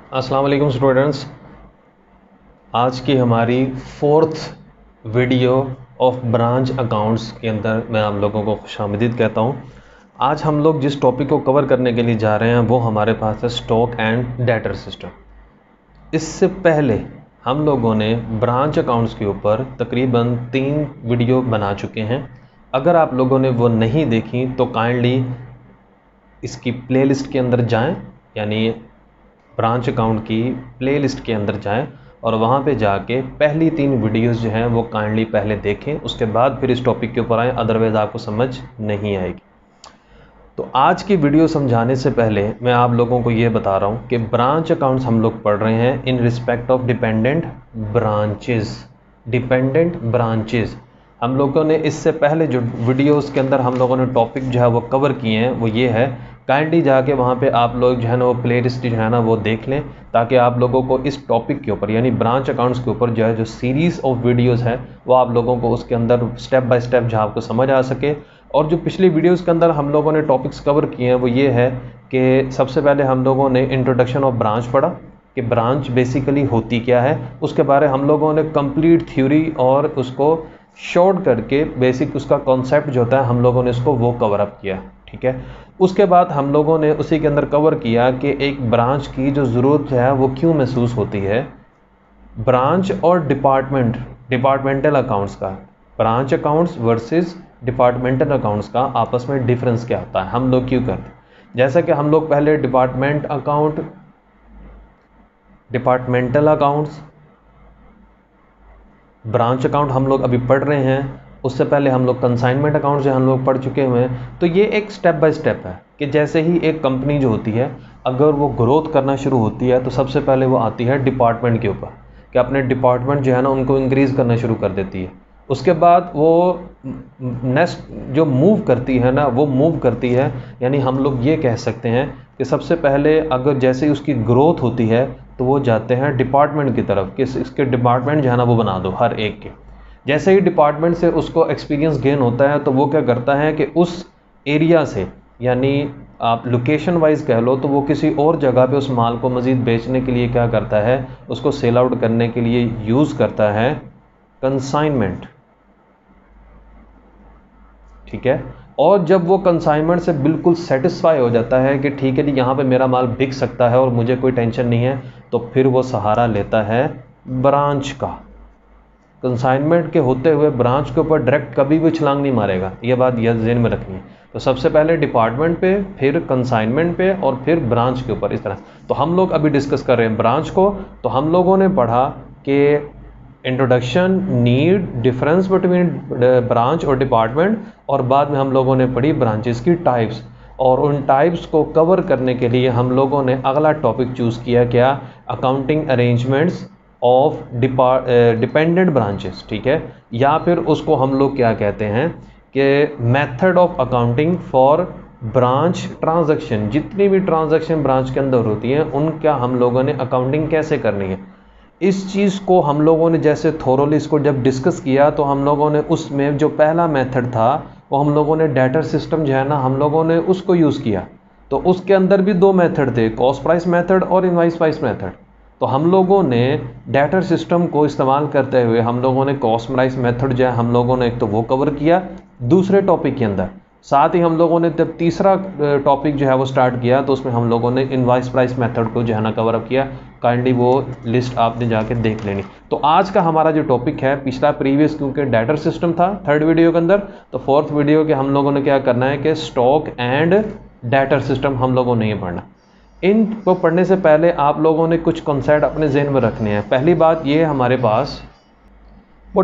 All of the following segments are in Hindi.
अस्सलाम वालेकुम स्टूडेंट्स। आज की हमारी fourth video of branch accounts के अंदर मैं आप लोगों को खुशामदीद कहता हूँ। आज हम लोग जिस टॉपिक को कवर करने के लिए जा रहे हैं वो हमारे पास है स्टॉक एंड डेटर सिस्टम। इससे पहले हम लोगों ने ब्रांच अकाउंट्स के ऊपर तकरीबन 3 वीडियो बना चुके हैं। अगर आप लोगों ने वो नहीं देखी तो काइंडली इसकी प्लेलिस्ट के अंदर जाएं, यानी ब्रांच अकाउंट की प्लेलिस्ट के अंदर जाएं और वहाँ पे जाके पहली 3 वीडियोस जो हैं वो काइंडली पहले देखें, उसके बाद फिर इस टॉपिक के ऊपर आएँ, अदरवाइज़ आपको समझ नहीं आएगी। तो आज की वीडियो समझाने से पहले मैं आप लोगों को ये बता रहा हूँ कि ब्रांच अकाउंट्स हम लोग पढ़ रहे हैं in respect of dependent branches. Dependent branches हम लोगों ने इससे पहले जो वीडियोस के अंदर हम लोगों ने टॉपिक जो है वो कवर किए हैं वो ये है। काइंडली जाके वहाँ पे आप लोग जो है ना वो प्लेलिस्ट जो है ना वो देख लें, ताकि आप लोगों को इस टॉपिक के ऊपर यानी ब्रांच अकाउंट्स के ऊपर जो है जो सीरीज़ ऑफ वीडियोस है वो आप लोगों को उसके अंदर स्टेप बाय स्टेप जो आपको समझ आ सके। और जो पिछली वीडियोस के अंदर हम लोगों ने टॉपिक्स कवर किए हैं वो ये है कि सबसे पहले हम लोगों ने इंट्रोडक्शन ऑफ ब्रांच पढ़ा कि ब्रांच बेसिकली होती क्या है। उसके बारे हम लोगों ने कंप्लीट थ्योरी और उसको शॉर्ट करके बेसिक उसका कॉन्सेप्ट जो होता है हम लोगों ने इसको वो कवर अप किया, ठीक है। उसके बाद हम लोगों ने उसी के अंदर कवर किया कि एक ब्रांच की जो ज़रूरत है वो क्यों महसूस होती है। ब्रांच और डिपार्टमेंटल अकाउंट्स का, branch accounts versus departmental accounts का आपस में डिफरेंस क्या होता है, हम लोग क्यों करते हैं। जैसा कि हम लोग पहले डिपार्टमेंटल अकाउंट्स, ब्रांच अकाउंट हम लोग अभी पढ़ रहे हैं। उससे पहले हम लोग कंसाइनमेंट अकाउंट जो हम लोग पढ़ चुके हुए हैं। तो ये एक स्टेप बाय स्टेप है कि जैसे ही एक कंपनी जो होती है अगर वो ग्रोथ करना शुरू होती है तो सबसे पहले वो आती है डिपार्टमेंट के ऊपर कि अपने डिपार्टमेंट जो है ना उनको इंक्रीज़ करना शुरू कर देती है। उसके बाद वो नेक्स्ट जो मूव करती है ना वो मूव करती है, यानी हम लोग ये कह सकते हैं कि सबसे पहले अगर जैसे ही उसकी ग्रोथ होती है तो वो जाते हैं डिपार्टमेंट की तरफ कि इसके डिपार्टमेंट जो है ना वो बना दो हर एक के। जैसे ही डिपार्टमेंट से उसको एक्सपीरियंस गेन होता है तो वो क्या करता है कि उस एरिया से, यानी आप लोकेशन वाइज कह लो, तो वो किसी और जगह पे उस माल को मज़ीद बेचने के लिए क्या करता है, उसको सेल आउट करने के लिए यूज़ करता है कंसाइनमेंट, ठीक है। और जब वो कंसाइनमेंट से बिल्कुल सेटिस्फाई हो जाता है कि ठीक है जी यहाँ पे मेरा माल बिक सकता है और मुझे कोई टेंशन नहीं है, तो फिर वो सहारा लेता है ब्रांच का। कंसाइनमेंट के होते हुए ब्रांच के ऊपर डायरेक्ट कभी भी छलांग नहीं मारेगा, ये बात ज़हन में रखनी है। तो सबसे पहले डिपार्टमेंट पे, फिर कंसाइनमेंट पे और फिर ब्रांच के ऊपर, इस तरह। तो हम लोग अभी डिस्कस कर रहे हैं ब्रांच को। तो हम लोगों ने पढ़ा कि introduction, need, difference between branch और डिपार्टमेंट, और बाद में हम लोगों ने पढ़ी ब्रांचेस की टाइप्स। और उन टाइप्स को कवर करने के लिए हम लोगों ने अगला टॉपिक चूज़ किया, क्या, accounting arrangements of dependent branches, ठीक है। या फिर उसको हम लोग क्या कहते हैं कि method of accounting for branch transaction. जितनी भी ट्रांजैक्शन ब्रांच के अंदर होती हैं उनका हम लोगों ने अकाउंटिंग कैसे करनी है, इस चीज़ को हम लोगों ने जैसे थोरोली इसको जब डिस्कस किया तो हम लोगों ने उसमें जो पहला मेथड था वो हम लोगों ने डेटर सिस्टम जो है ना हम लोगों ने उसको यूज़ किया। तो उसके अंदर भी 2 मेथड थे, कॉस्ट प्राइस मेथड और इनवाइस प्राइस मेथड। तो हम लोगों ने डेटर सिस्टम को इस्तेमाल करते हुए हम लोगों ने कॉस्ट प्राइस मेथड जो है हम लोगों ने एक तो वो कवर किया दूसरे टॉपिक के अंदर। साथ ही हम लोगों ने जब तीसरा टॉपिक जो है वो स्टार्ट किया तो उसमें हम लोगों ने इनवाइस प्राइस मेथड को जो है ना कवर अप किया। काइंडली वो लिस्ट आपने जाके देख लेनी। तो आज का हमारा जो टॉपिक है, पिछला प्रीवियस क्योंकि डेटर सिस्टम था 3rd वीडियो के अंदर, तो 4th वीडियो के हम लोगों ने क्या करना है कि स्टॉक एंड डेटर सिस्टम हम लोगों ने ये पढ़ना। इनको पढ़ने से पहले आप लोगों ने कुछ कॉन्सेप्ट अपने जहन में रखने हैं। पहली बात ये हमारे पास वो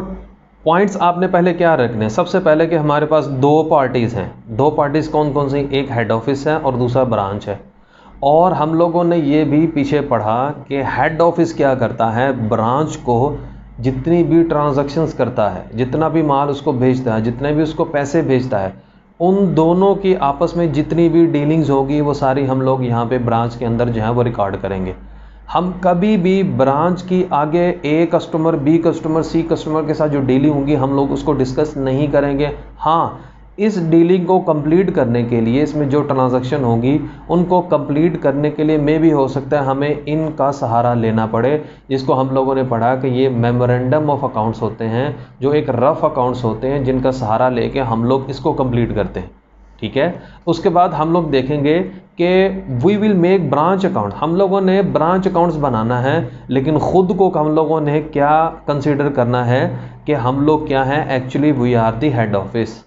पॉइंट्स आपने पहले क्या रखने हैं, सबसे पहले कि हमारे पास 2 पार्टीज़ हैं। 2 पार्टीज़ कौन कौन सी, एक हेड ऑफिस है और दूसरा ब्रांच है। और हम लोगों ने ये भी पीछे पढ़ा कि हेड ऑफिस क्या करता है, ब्रांच को जितनी भी ट्रांजैक्शंस करता है, जितना भी माल उसको भेजता है, जितने भी उसको पैसे भेजता है, उन दोनों की आपस में जितनी भी डीलिंग्स होगी वो सारी हम लोग यहाँ पे ब्रांच के अंदर जो है वो रिकॉर्ड करेंगे। हम कभी भी ब्रांच की आगे A customer, B customer, C customer के साथ जो डीलिंग होगी हम लोग उसको डिस्कस नहीं करेंगे। हाँ, इस डीलिंग को कंप्लीट करने के लिए, इसमें जो ट्रांजैक्शन होगी उनको कंप्लीट करने के लिए मे भी हो सकता है हमें इनका सहारा लेना पड़े, जिसको हम लोगों ने पढ़ा कि ये मेमोरेंडम ऑफ अकाउंट्स होते हैं, जो एक रफ अकाउंट्स होते हैं जिनका सहारा लेके हम लोग इसको कंप्लीट करते हैं। ठीक है, उसके बाद हम लोग देखेंगे कि we will make branch account. हम लोगों ने ब्रांच अकाउंट्स बनाना है, लेकिन ख़ुद को हम लोगों ने क्या कंसीडर करना है कि हम लोग क्या हैं, actually we are the head office.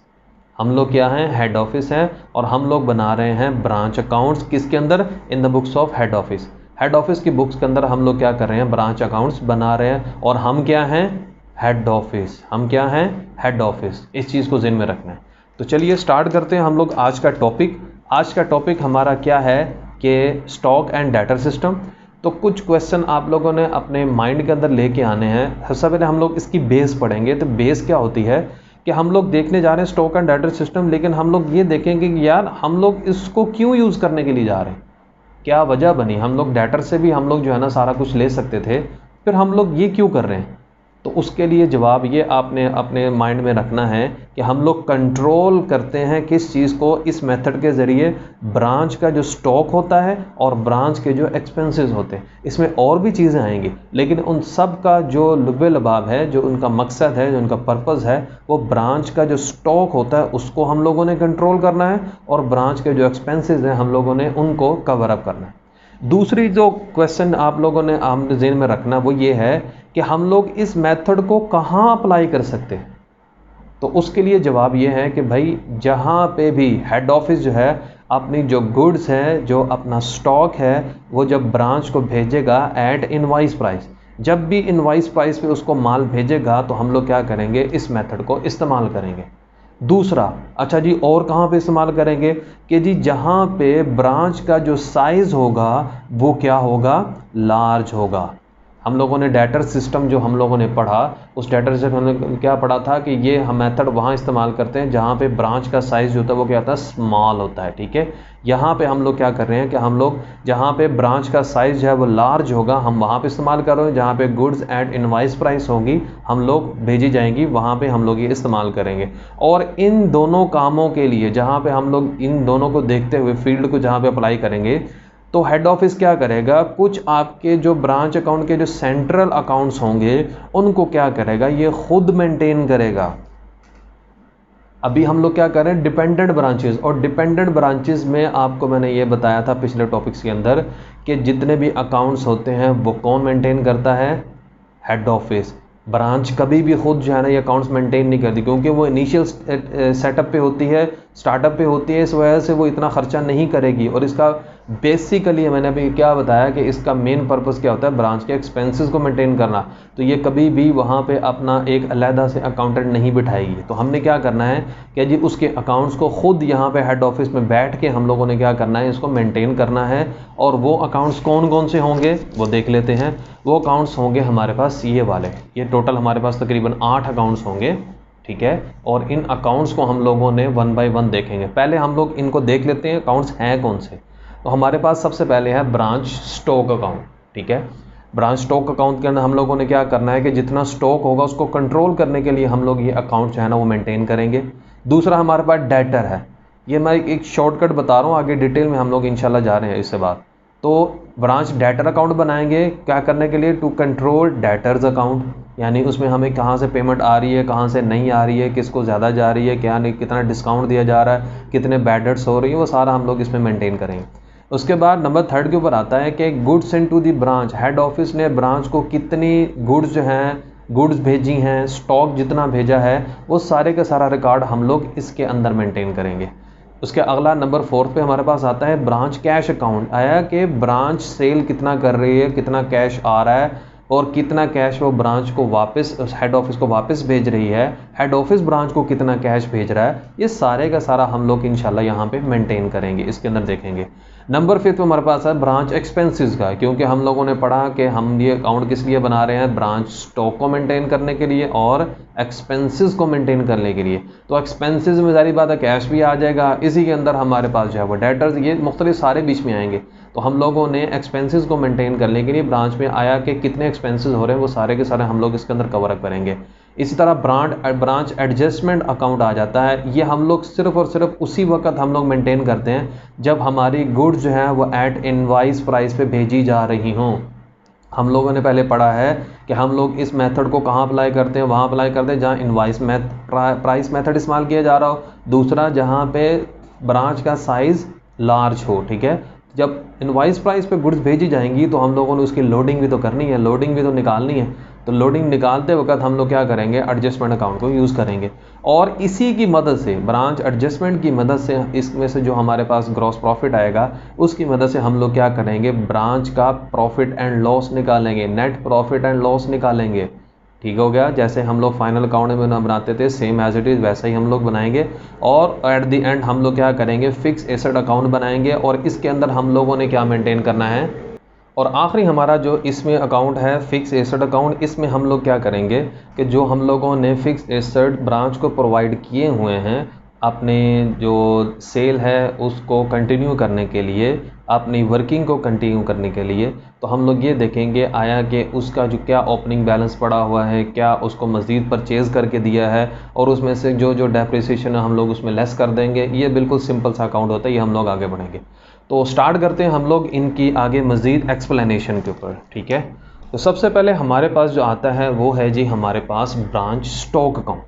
हम लोग क्या हैं, हेड ऑफिस हैं, और हम लोग बना रहे हैं ब्रांच अकाउंट्स। किसके अंदर? इन the books of head office. Head office की बुक्स के अंदर हम लोग क्या कर रहे हैं, ब्रांच अकाउंट्स बना रहे हैं, और हम क्या हैं, हेड ऑफिस। हम क्या हैं, हेड ऑफिस। इस चीज़ को ज़हन में रखना है। तो चलिए स्टार्ट करते हैं हम लोग आज का टॉपिक। आज का टॉपिक हमारा क्या है कि स्टॉक एंड डेटर सिस्टम। तो कुछ क्वेश्चन आप लोगों ने अपने माइंड के अंदर लेके आने हैं। सबसे पहले हम लोग इसकी बेस पढ़ेंगे। तो बेस क्या होती है कि हम लोग देखने जा रहे हैं स्टॉक एंड डेटर सिस्टम, लेकिन हम लोग ये देखेंगे कि यार हम लोग इसको क्यों यूज़ करने के लिए जा रहे हैं, क्या वजह बनी। हम लोग डेटर से भी हम लोग जो है ना सारा कुछ ले सकते थे, फिर हम लोग ये क्यों कर रहे हैं। तो उसके लिए जवाब ये आपने अपने माइंड में रखना है कि हम लोग कंट्रोल करते हैं किस चीज़ को, इस मेथड के ज़रिए ब्रांच का जो स्टॉक होता है और ब्रांच के जो एक्सपेंसेस होते हैं। इसमें और भी चीज़ें आएंगी, लेकिन उन सब का जो लुब्बे लबाब है, जो उनका मकसद है, जो उनका पर्पज़ है, वो ब्रांच का जो स्टॉक होता है उसको हम लोगों ने कंट्रोल करना है, और ब्रांच के जो एक्सपेंसेस हैं हम लोगों ने उनको कवर अप करना है। दूसरी जो क्वेश्चन आप लोगों ने आमने ज़हन में रखना वो ये है कि हम लोग इस मेथड को कहाँ अप्लाई कर सकते हैं। तो उसके लिए जवाब ये है कि भाई जहाँ पे भी हेड ऑफिस जो है अपनी जो गुड्स है, जो अपना स्टॉक है, वो जब ब्रांच को भेजेगा एट इनवॉइस प्राइस, जब भी इनवॉइस प्राइस पे उसको माल भेजेगा तो हम लोग क्या करेंगे, इस मेथड को इस्तेमाल करेंगे। दूसरा, अच्छा जी और कहाँ पे इस्तेमाल करेंगे कि जी जहाँ पे ब्रांच का जो साइज़ होगा वो क्या होगा, लार्ज होगा। हम लोगों ने डेटर सिस्टम जो हम लोगों ने पढ़ा, उस डेटर सिस्टम हमने क्या पढ़ा था कि ये हम मेथड वहाँ इस्तेमाल करते हैं जहाँ पे ब्रांच का साइज़ जो होता है वो क्या होता है, स्मॉल होता है। ठीक है, यहाँ पे हम लोग क्या कर रहे हैं कि हम लोग जहाँ पे ब्रांच का साइज़ जो है वो लार्ज होगा हम वहाँ पे इस्तेमाल कर रहे हैं। जहाँ पे गुड्स एट इनवॉइस प्राइस होगी हम लोग भेजी जाएंगी, वहाँ पे हम लोग ये इस्तेमाल करेंगे। और इन दोनों कामों के लिए जहाँ पे हम लोग इन दोनों को देखते हुए फील्ड को जहाँ पे अप्लाई करेंगे, तो हेड ऑफिस क्या करेगा, कुछ आपके जो ब्रांच अकाउंट के जो सेंट्रल अकाउंट्स होंगे उनको क्या करेगा, ये खुद मेंटेन करेगा। अभी हम लोग क्या कर रहे हैं, डिपेंडेंट ब्रांचेस। और डिपेंडेंट ब्रांचेस में आपको मैंने ये बताया था पिछले टॉपिक्स के अंदर कि जितने भी अकाउंट्स होते हैं वो कौन मेंटेन करता है, हेड ऑफिस। ब्रांच कभी भी खुद जो है ना ये अकाउंट्स मेंटेन नहीं करती, क्योंकि वो इनिशियल सेटअप पे होती है, स्टार्टअप पे होती है, इस वजह से वो इतना खर्चा नहीं करेगी। और इसका बेसिकली मैंने अभी क्या बताया कि इसका मेन पर्पस क्या होता है, ब्रांच के एक्सपेंसेस को मेंटेन करना। तो ये कभी भी वहाँ पे अपना एक अलहदा से अकाउंटेंट नहीं बिठाएगी। तो हमने क्या करना है कि जी उसके अकाउंट्स को खुद यहाँ पे हेड ऑफिस में बैठ के हम लोगों ने क्या करना है, इसको मेंटेन करना है। और वो अकाउंट्स कौन कौन से होंगे वो देख लेते हैं। वो अकाउंट्स होंगे हमारे पास ये वाले, ये टोटल हमारे पास तकरीबन 8 अकाउंट्स होंगे। ठीक है, और इन अकाउंट्स को हम लोगों ने 1 बाय 1 देखेंगे। पहले हम लोग इनको देख लेते हैं अकाउंट्स हैं कौन से। तो हमारे पास सबसे पहले है ब्रांच स्टॉक अकाउंट। ठीक है, ब्रांच स्टॉक अकाउंट के अंदर हम लोगों ने क्या करना है कि जितना स्टॉक होगा उसको कंट्रोल करने के लिए हम लोग ये अकाउंट जो है ना वो मेंटेन करेंगे। दूसरा हमारे पास डेटर है। ये मैं एक शॉर्टकट बता रहा हूँ, आगे डिटेल में हम लोग इंशाल्लाह जा रहे हैं इससे बात। तो ब्रांच डेटर अकाउंट बनाएंगे क्या करने के लिए, टू कंट्रोल डेटर्स अकाउंट, यानी उसमें हमें कहाँ से पेमेंट आ रही है, कहाँ से नहीं आ रही है, किसको ज़्यादा जा रही है, क्या नहीं, कितना डिस्काउंट दिया जा रहा है, कितने बैड डेट्स हो रही है, वो सारा हम लोग इसमें मेंटेन करेंगे। उसके बाद नंबर 3 के ऊपर आता है कि goods sent to the branch, head office ने ब्रांच को कितनी गुड्स जो हैं गुड्स भेजी हैं, स्टॉक जितना भेजा है, वो सारे का सारा रिकॉर्ड हम लोग इसके अंदर मेंटेन करेंगे। उसके अगला नंबर 4 पे हमारे पास आता है ब्रांच कैश अकाउंट। आया कि ब्रांच सेल कितना कर रही है, कितना कैश आ रहा है और कितना कैश वो ब्रांच को वापस हेड ऑफिस को वापस भेज रही है, हेड ऑफिस ब्रांच को कितना कैश भेज रहा है, ये सारे का सारा हम लोग इंशाल्लाह यहाँ पे मेंटेन करेंगे, इसके अंदर देखेंगे। नंबर 5 पे हमारे पास है ब्रांच एक्सपेंसेस का, क्योंकि हम लोगों ने पढ़ा कि हम ये अकाउंट किस लिए बना रहे हैं, ब्रांच स्टॉक को मेंटेन करने के लिए और एक्सपेंसेस को मेंटेन करने के लिए। तो एक्सपेंसेस में जारी बात है कैश भी आ जाएगा, इसी के अंदर हमारे पास जो है वो डेटर्स, ये मुख्तलिफ सारे बीच में आएंगे। तो हम लोगों ने एक्सपेंसेस को मेंटेन करने के लिए ब्रांच में आया कि कितने एक्सपेंसेस हो रहे हैं वो सारे के सारे हम लोग इसके अंदर कवर अप करेंगे। इसी तरह ब्रांच एडजस्टमेंट अकाउंट आ जाता है। ये हम लोग सिर्फ और सिर्फ उसी वक्त हम लोग मेंटेन करते हैं जब हमारी गुड्स जो है वो एट इनवाइस प्राइस पे भेजी जा रही हों। हम लोगों ने पहले पढ़ा है कि हम लोग इस मेथड को कहाँ अप्लाई करते हैं, वहाँ अप्लाई करते हैं जहाँ इनवाइस प्राइस मेथड इस्तेमाल किया जा रहा हो। दूसरा, जहाँ पे ब्रांच का साइज़ लार्ज हो। ठीक है, जब इनवाइस प्राइस पे गुड्स भेजी जाएंगी तो हम लोगों ने उसकी लोडिंग भी तो करनी है, लोडिंग भी तो निकालनी है। तो लोडिंग निकालते वक्त हम लोग क्या करेंगे, एडजस्टमेंट अकाउंट को यूज़ करेंगे। और इसी की मदद से, ब्रांच एडजस्टमेंट की मदद से, इसमें से जो हमारे पास ग्रॉस प्रॉफिट आएगा उसकी मदद से हम लोग क्या करेंगे, ब्रांच का प्रॉफिट एंड लॉस निकालेंगे, नेट प्रॉफिट एंड लॉस निकालेंगे। ठीक हो गया। जैसे हम लोग फाइनल अकाउंट में बनाते थे सेम एज इट इज़ वैसा ही हम लोग बनाएंगे। और एट द एंड हम लोग क्या करेंगे, फिक्स एसेट अकाउंट बनाएंगे और इसके अंदर हम लोगों ने क्या मेंटेन करना है। और आखिरी हमारा जो इसमें अकाउंट है फिक्स एसेट अकाउंट, इसमें हम लोग क्या करेंगे कि जो हम लोगों ने फिक्स एसेट ब्रांच को प्रोवाइड किए हुए हैं अपने जो सेल है उसको कंटिन्यू करने के लिए, अपनी वर्किंग को कंटिन्यू करने के लिए, तो हम लोग ये देखेंगे आया कि उसका जो क्या ओपनिंग बैलेंस पड़ा हुआ है, क्या उसको मज़ीद परचेज़ करके दिया है, और उसमें से जो जो डेप्रिसिएशन है हम लोग उसमें लेस कर देंगे। ये बिल्कुल सिंपल सा अकाउंट होता है, ये हम लोग आगे बढ़ेंगे। तो स्टार्ट करते हैं हम लोग इनकी आगे मज़ीद एक्सप्लेनेशन के ऊपर। ठीक है, तो सबसे पहले हमारे पास जो आता है वो है जी हमारे पास ब्रांच स्टॉक अकाउंट।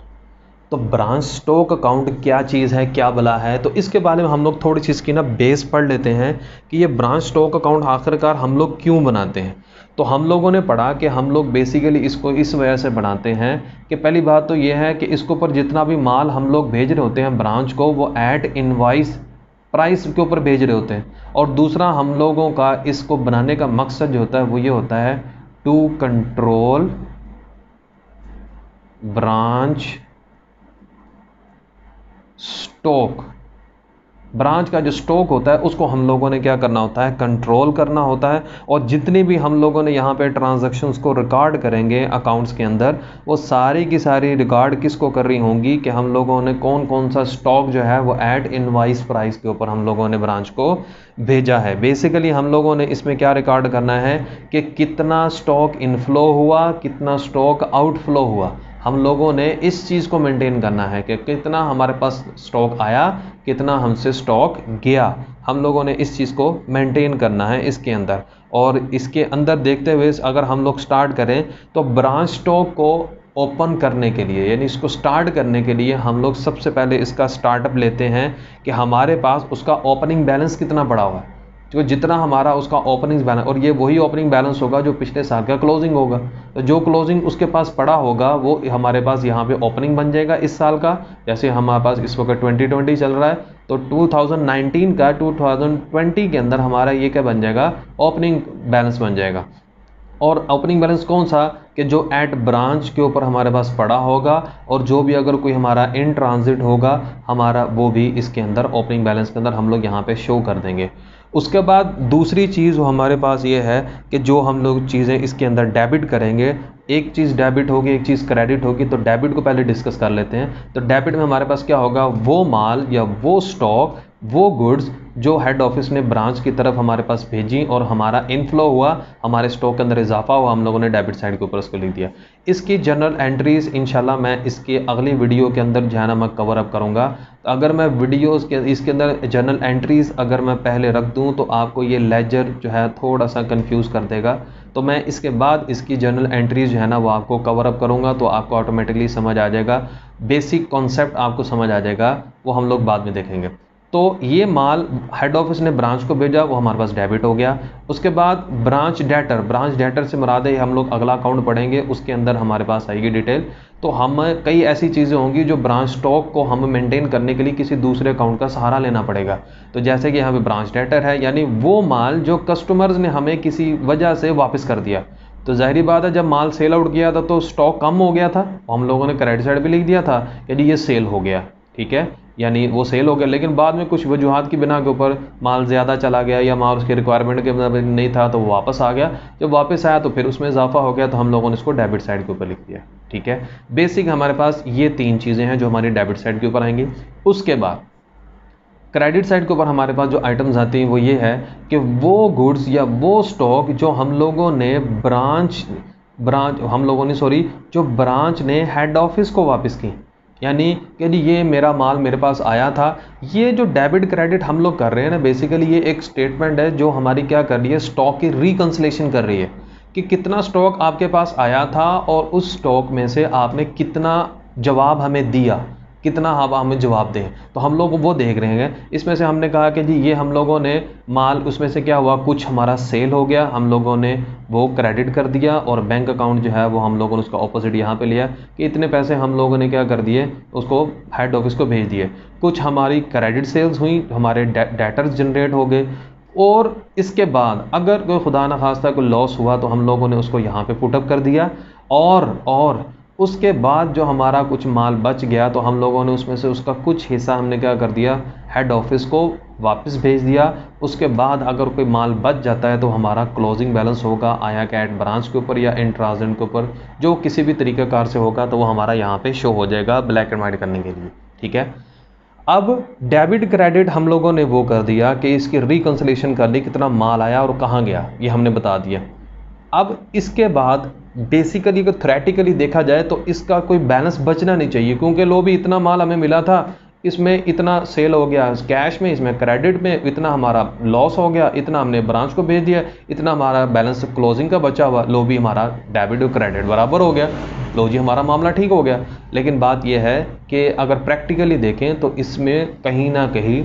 तो ब्रांच स्टॉक अकाउंट क्या चीज़ है, क्या भला है, तो इसके बारे में हम लोग थोड़ी सी इसकी ना बेस पढ़ लेते हैं कि ये ब्रांच स्टॉक अकाउंट आखिरकार हम लोग क्यों बनाते हैं। तो हम लोगों ने पढ़ा कि हम लोग बेसिकली इसको इस वजह से बनाते हैं कि पहली बात तो ये है कि इसके ऊपर जितना भी माल हम लोग भेज रहे होते हैं ब्रांच को, वो एट इनवाइस प्राइस के ऊपर भेज रहे होते हैं। और दूसरा, हम लोगों का इसको बनाने का मकसद जो होता है वो ये होता है to control branch stock. Branch का जो स्टॉक होता है उसको हम लोगों ने क्या करना होता है, कंट्रोल करना होता है। और जितनी भी हम लोगों ने यहाँ पे ट्रांजैक्शंस को रिकॉर्ड करेंगे अकाउंट्स के अंदर, वो सारी की सारी रिकॉर्ड किसको कर रही होंगी कि हम लोगों ने कौन कौन सा स्टॉक जो है वो एट इनवाइस प्राइस के ऊपर हम लोगों ने ब्रांच को भेजा है। बेसिकली हम लोगों ने इसमें क्या रिकॉर्ड करना है कि कितना स्टॉक इनफ्लो हुआ, कितना स्टॉक आउटफ्लो हुआ। हम लोगों ने इस चीज़ को मेंटेन करना है कि कितना हमारे पास स्टॉक आया, कितना हमसे स्टॉक गया। हम लोगों ने इस चीज़ को मेंटेन करना है इसके अंदर। और इसके अंदर देखते हुए अगर हम लोग स्टार्ट करें तो ब्रांच स्टॉक को ओपन करने के लिए, यानी इसको स्टार्ट करने के लिए हम लोग सबसे पहले इसका स्टार्टअप लेते हैं कि हमारे पास उसका ओपनिंग बैलेंस कितना पड़ा हुआ है। जो जितना हमारा उसका ओपनिंग बैलेंस, और ये वही ओपनिंग बैलेंस होगा जो पिछले साल का क्लोजिंग होगा। तो जो क्लोजिंग उसके पास पड़ा होगा वो हमारे पास यहाँ पे ओपनिंग बन जाएगा इस साल का। जैसे हमारे पास इस वक्त 2020 चल रहा है तो 2019 का 2020 के अंदर हमारा ये क्या बन जाएगा, ओपनिंग बैलेंस बन जाएगा। और ओपनिंग बैलेंस कौन सा, कि जो एट ब्रांच के ऊपर हमारे पास पड़ा होगा, और जो भी अगर कोई हमारा इन ट्रांजिट होगा हमारा, वो भी इसके अंदर ओपनिंग बैलेंस के अंदर हम लोग यहाँ पे शो कर देंगे। उसके बाद दूसरी चीज़ जो हमारे पास ये है कि जो हम लोग चीज़ें इसके अंदर डेबिट करेंगे, एक चीज़ डेबिट होगी एक चीज़ क्रेडिट होगी। तो डेबिट को पहले डिस्कस कर लेते हैं। तो डेबिट में हमारे पास क्या होगा, वो माल या वो स्टॉक, वो गुड्स जो हेड ऑफिस ने ब्रांच की तरफ हमारे पास भेजी और हमारा इनफ्लो हुआ, हमारे स्टॉक के अंदर इजाफा हुआ, हम लोगों ने डेबिट साइड के ऊपर उसको लिख दिया। इसकी जनरल एंट्रीज इंशाल्लाह मैं इसके अगली वीडियो के अंदर जो है ना मैं कवर अप करूँगा। तो अगर मैं वीडियोज़ के इसके अंदर जनरल एंट्रीज़ अगर मैं पहले रख दूँ तो आपको ये लेजर जो है थोड़ा सा कंफ्यूज कर देगा। तो मैं इसके बाद इसकी जनरल एंट्रीज जो है ना वो आपको कवर अप करूँगा, तो आपको ऑटोमेटिकली समझ आ जाएगा, बेसिक कॉन्सेप्ट आपको समझ आ जाएगा, वो हम लोग बाद में देखेंगे। तो ये माल हेड ऑफिस ने ब्रांच को भेजा, वो हमारे पास डेबिट हो गया। उसके बाद ब्रांच डेटर से मुराद है, हम लोग अगला अकाउंट पढ़ेंगे उसके अंदर हमारे पास आएगी डिटेल। तो हम कई ऐसी चीज़ें होंगी जो ब्रांच स्टॉक को हम मेंटेन करने के लिए किसी दूसरे अकाउंट का सहारा लेना पड़ेगा। तो जैसे कि यहाँ पे ब्रांच डेटर है, यानी वो माल जो कस्टमर्स ने हमें किसी वजह से वापस कर दिया। तो जाहिर बात है जब माल सेल आउट किया था तो स्टॉक कम हो गया था, हम लोगों ने क्रेडिट साइड भी लिख दिया था यानी ये सेल हो गया। ठीक है, यानी वो सेल हो गया, लेकिन बाद में कुछ वजूहात की बिना के ऊपर माल ज़्यादा चला गया या माल उसके रिक्वायरमेंट के मुताबिक नहीं था तो वो वापस आ गया। जब वापस आया तो फिर उसमें इजाफा हो गया, तो हम लोगों ने इसको डेबिट साइड के ऊपर लिख दिया। ठीक है, बेसिक हमारे पास ये तीन चीज़ें हैं जो हमारी डेबिट साइड के ऊपर आएंगी। उसके बाद क्रेडिट साइड के ऊपर हमारे पास जो आइटम्स आती हैं वो ये है कि वो गुड्स या वो स्टॉक जो हम लोगों ने ब्रांच ब्रांच हम लोगों ने सॉरी जो ब्रांच ने हेड ऑफिस को वापस की, यानी कि जी ये मेरा माल मेरे पास आया था। ये जो डेबिट क्रेडिट हम लोग कर रहे हैं ना, बेसिकली ये एक स्टेटमेंट है जो हमारी क्या कर रही है, स्टॉक की रिकंसलेशन कर रही है कि कितना स्टॉक आपके पास आया था और उस स्टॉक में से आपने कितना जवाब हमें दिया, कितना आप हमें जवाब दें। तो हम लोग वो देख रहे हैं। इसमें से हमने कहा कि जी ये हम लोगों ने माल, उसमें से क्या हुआ, कुछ हमारा सेल हो गया, हम लोगों ने वो क्रेडिट कर दिया, और बैंक अकाउंट जो है वो हम लोगों ने उसका ऑपोजिट यहाँ पे लिया कि इतने पैसे हम लोगों ने क्या कर दिए, उसको हेड ऑफिस को भेज दिए। कुछ हमारी क्रेडिट सेल्स हुई, हमारे डेटर्स जनरेट हो गए, और इसके बाद अगर कोई खुदा न खास्ता कोई लॉस हुआ तो हम लोगों ने उसको यहाँ पे पुटअप कर दिया, और उसके बाद जो हमारा कुछ माल बच गया तो हम लोगों ने उसमें से उसका कुछ हिस्सा हमने क्या कर दिया, हेड ऑफिस को वापस भेज दिया। उसके बाद अगर कोई माल बच जाता है तो हमारा क्लोजिंग बैलेंस होगा आया कैट ब्रांच के ऊपर या इन ट्रांजेंट के ऊपर, जो किसी भी तरीक़ाकार से होगा तो वो हमारा यहाँ पे शो हो जाएगा ब्लैक एंड वाइट करने के लिए। ठीक है, अब डेबिट क्रेडिट हम लोगों ने वो कर दिया कि इसकी रिकंसलेशन कर ली, कितना माल आया और कहाँ गया ये हमने बता दिया। अब इसके बाद बेसिकली अगर थ्योरेटिकली देखा जाए तो इसका कोई बैलेंस बचना नहीं चाहिए, क्योंकि लो भी इतना माल हमें मिला था, इसमें इतना सेल हो गया कैश में, इसमें क्रेडिट में इतना हमारा लॉस हो गया, इतना हमने ब्रांच को भेज दिया, इतना हमारा बैलेंस क्लोजिंग का बचा हुआ, लो भी हमारा डेबिट और क्रेडिट बराबर हो गया, लो जी हमारा मामला ठीक हो गया। लेकिन बात यह है कि अगर प्रैक्टिकली देखें तो इसमें कहीं ना कहीं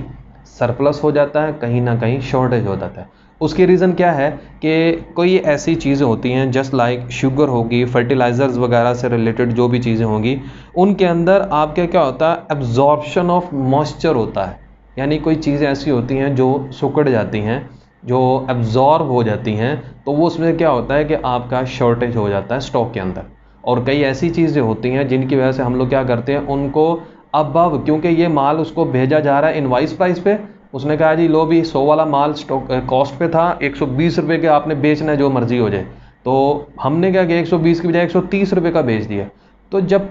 सरप्लस हो जाता है, कहीं ना कहीं शॉर्टेज हो जाता है। उसकी रीज़न क्या है कि कोई ऐसी चीज़ें होती हैं जस्ट लाइक शुगर होगी, फर्टिलाइज़र्स वगैरह से रिलेटेड जो भी चीज़ें होंगी, उनके अंदर आपके क्या होता है, एब्जॉर्प्शन ऑफ मॉइस्चर होता है। यानी कोई चीज़ें ऐसी होती हैं जो सुकड़ जाती हैं, जो एब्जॉर्ब हो जाती हैं, तो वो उसमें क्या होता है कि आपका शॉर्टेज हो जाता है स्टॉक के अंदर। और कई ऐसी चीज़ें होती हैं जिनकी वजह से हम लोग क्या करते हैं, उनको अब क्योंकि ये माल उसको भेजा जा रहा है इनवाइस प्राइस पे, उसने कहा जी लो भी 100 वाला माल स्टॉक कॉस्ट पे था, 120 रुपये के आपने बेचना है, जो मर्जी हो जाए। तो हमने क्या किया, 120 की बजाय 130 रुपये का बेच दिया। तो जब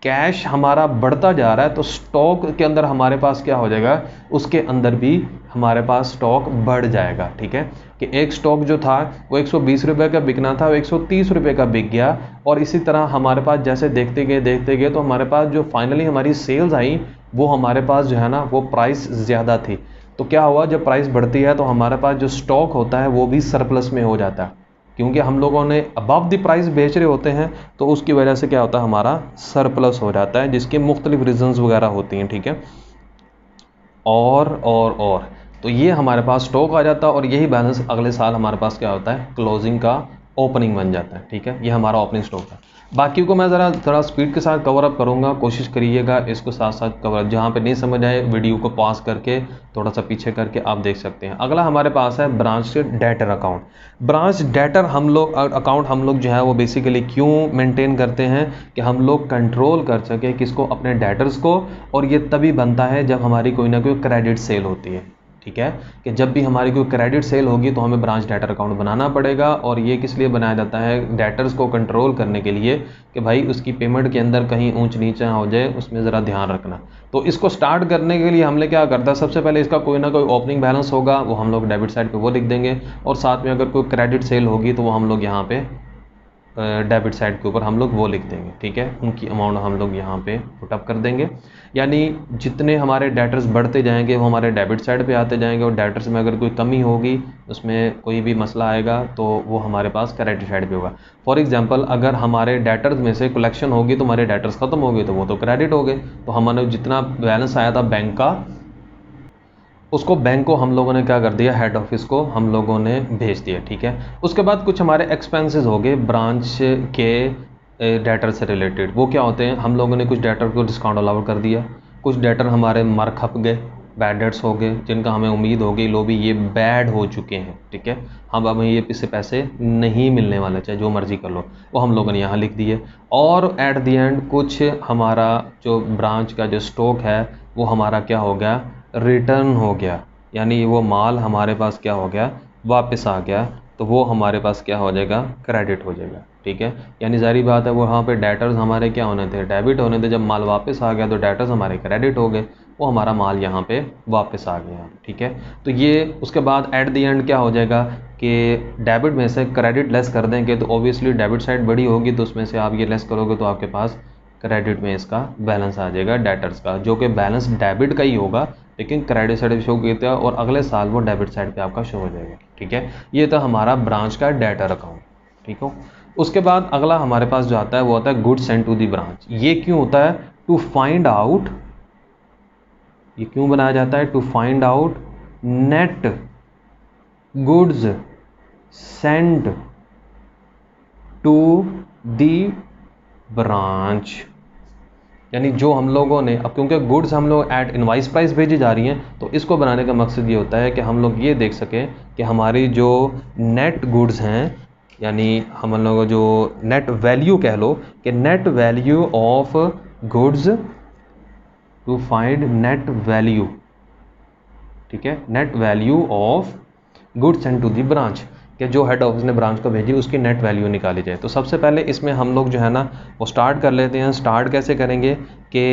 कैश हमारा बढ़ता जा रहा है तो स्टॉक के अंदर हमारे पास क्या हो जाएगा, उसके अंदर भी हमारे पास स्टॉक बढ़ जाएगा। ठीक है, कि एक स्टॉक जो था वो 120 रुपये का बिकना था, वो 130 रुपये का बिक गया। और इसी तरह हमारे पास जैसे देखते गए तो हमारे पास जो फाइनली हमारी सेल्स आई वो हमारे पास जो है ना वो प्राइस ज़्यादा थी। तो क्या हुआ, जब प्राइस बढ़ती है तो हमारे पास जो स्टॉक होता है वो भी सरप्लस में हो जाता है, क्योंकि हम लोगों ने अबव द प्राइस बेच रहे होते हैं, तो उसकी वजह से क्या होता है, हमारा सरप्लस हो जाता है, जिसके मुख्तलिफ रीजंस वगैरह होती हैं। ठीक है, और तो ये हमारे पास स्टॉक आ जाता है, और यही बैलेंस अगले साल हमारे पास क्या होता है, क्लोजिंग का ओपनिंग बन जाता है। ठीक है, ये हमारा ओपनिंग स्टॉक है। बाकी को मैं ज़रा थोड़ा स्पीड के साथ कवर अप करूँगा, कोशिश करिएगा इसको साथ साथ कवर अप, जहाँ पे नहीं समझ आए वीडियो को पॉज करके थोड़ा सा पीछे करके आप देख सकते हैं। अगला हमारे पास है branch debtor account. Branch debtor हम लोग अकाउंट हम लोग जो है वो बेसिकली क्यों मेंटेन करते हैं, कि हम लोग कंट्रोल कर सके किसको, अपने डेटर्स को। और ये तभी बनता है जब हमारी कोई ना कोई क्रेडिट सेल होती है। ठीक है, कि जब भी हमारी कोई क्रेडिट सेल होगी तो हमें ब्रांच डेटर अकाउंट बनाना पड़ेगा। और ये किस लिए बनाया जाता है, डेटर्स को कंट्रोल करने के लिए, कि भाई उसकी पेमेंट के अंदर कहीं ऊंच नीचा हो जाए, उसमें ज़रा ध्यान रखना। तो इसको स्टार्ट करने के लिए हमने क्या करता है, सबसे पहले इसका कोई ना कोई ओपनिंग बैलेंस होगा, वो हम लोग डेबिट साइड पे वो लिख देंगे, और साथ में अगर कोई क्रेडिट सेल होगी तो वो हम लोग यहाँ पे डेबिट साइड के ऊपर हम लोग वो लिख देंगे। ठीक है, उनकी अमाउंट हम लोग यहाँ पे पुटअप कर देंगे। यानी जितने हमारे डेटर्स बढ़ते जाएंगे वो हमारे डेबिट साइड पे आते जाएंगे, और डेटर्स में अगर कोई कमी होगी, उसमें कोई भी मसला आएगा, तो वो हमारे पास क्रेडिट साइड पे होगा। फॉर एग्जांपल, अगर हमारे डेटर्स में से कलेक्शन होगी तो हमारे डेटर्स ख़त्म हो गए तो वो तो क्रेडिट हो गए, तो हमारे जितना बैलेंस आया था बैंक का, उसको बैंक को हम लोगों ने क्या कर दिया, हेड ऑफिस को हम लोगों ने भेज दिया। ठीक है, उसके बाद कुछ हमारे एक्सपेंसेस हो गए ब्रांच के डेटर से रिलेटेड। वो क्या होते हैं, हम लोगों ने कुछ डेटर को डिस्काउंट अलाउ कर दिया, कुछ डेटर हमारे मर खप गए, बैड डेट्स हो गए, जिनका हमें उम्मीद हो गई लो भी ये बैड हो चुके हैं। ठीक है, हम हमें ये इससे पैसे नहीं मिलने वाले, चाहे जो मर्जी कर लो, वो हम लोगों ने यहाँ लिख दिए। और एट द एंड कुछ हमारा जो ब्रांच का जो स्टॉक है वो हमारा क्या हो गया, रिटर्न हो गया, यानी वो माल हमारे पास क्या हो गया, वापस आ गया, तो वो हमारे पास क्या हो जाएगा, क्रेडिट हो जाएगा। ठीक है, यानी जारी बात है, वो वहाँ पे डेटर्स हमारे क्या होने थे, डेबिट होने थे। जब माल वापस आ गया तो डेटर्स हमारे क्रेडिट हो गए, वो हमारा माल यहाँ पे वापस आ गया। ठीक है, तो ये उसके बाद एट द एंड क्या हो जाएगा, कि डेबिट में से क्रेडिट लेस कर देंगे तो ऑब्वियसली डेबिट साइड बड़ी होगी, तो उसमें से आप ये लेस करोगे तो आपके पास क्रेडिट में इसका बैलेंस आ जाएगा डेटर्स का, जो कि बैलेंस डेबिट का ही होगा लेकिन क्रेडिट साइड शो किया और अगले साल वो डेबिट साइड पे आपका शो हो जाएगा। ठीक है, ये तो हमारा ब्रांच का डेटर अकाउंट। ठीक हो, उसके बाद अगला हमारे पास जो आता है वो आता है goods sent to the branch. ये क्यों होता है? टू फाइंड आउट, ये क्यों बनाया जाता है? To find out net goods sent to the branch, यानी जो हम लोगों ने, अब क्योंकि गुड्स हम लोग एट इनवाइस प्राइस भेजी जा रही हैं तो इसको बनाने का मकसद ये होता है कि हम लोग ये देख सकें कि हमारी जो नेट गुड्स हैं, यानी हम लोगों जो नेट वैल्यू कह लो कि net value of goods, to find net value, ठीक है, net value of goods sent to the branch, कि जो हेड ऑफिस ने ब्रांच को भेजी उसकी नेट वैल्यू निकाली जाए। तो सबसे पहले इसमें हम लोग जो है ना वो स्टार्ट कर लेते हैं। स्टार्ट कैसे करेंगे कि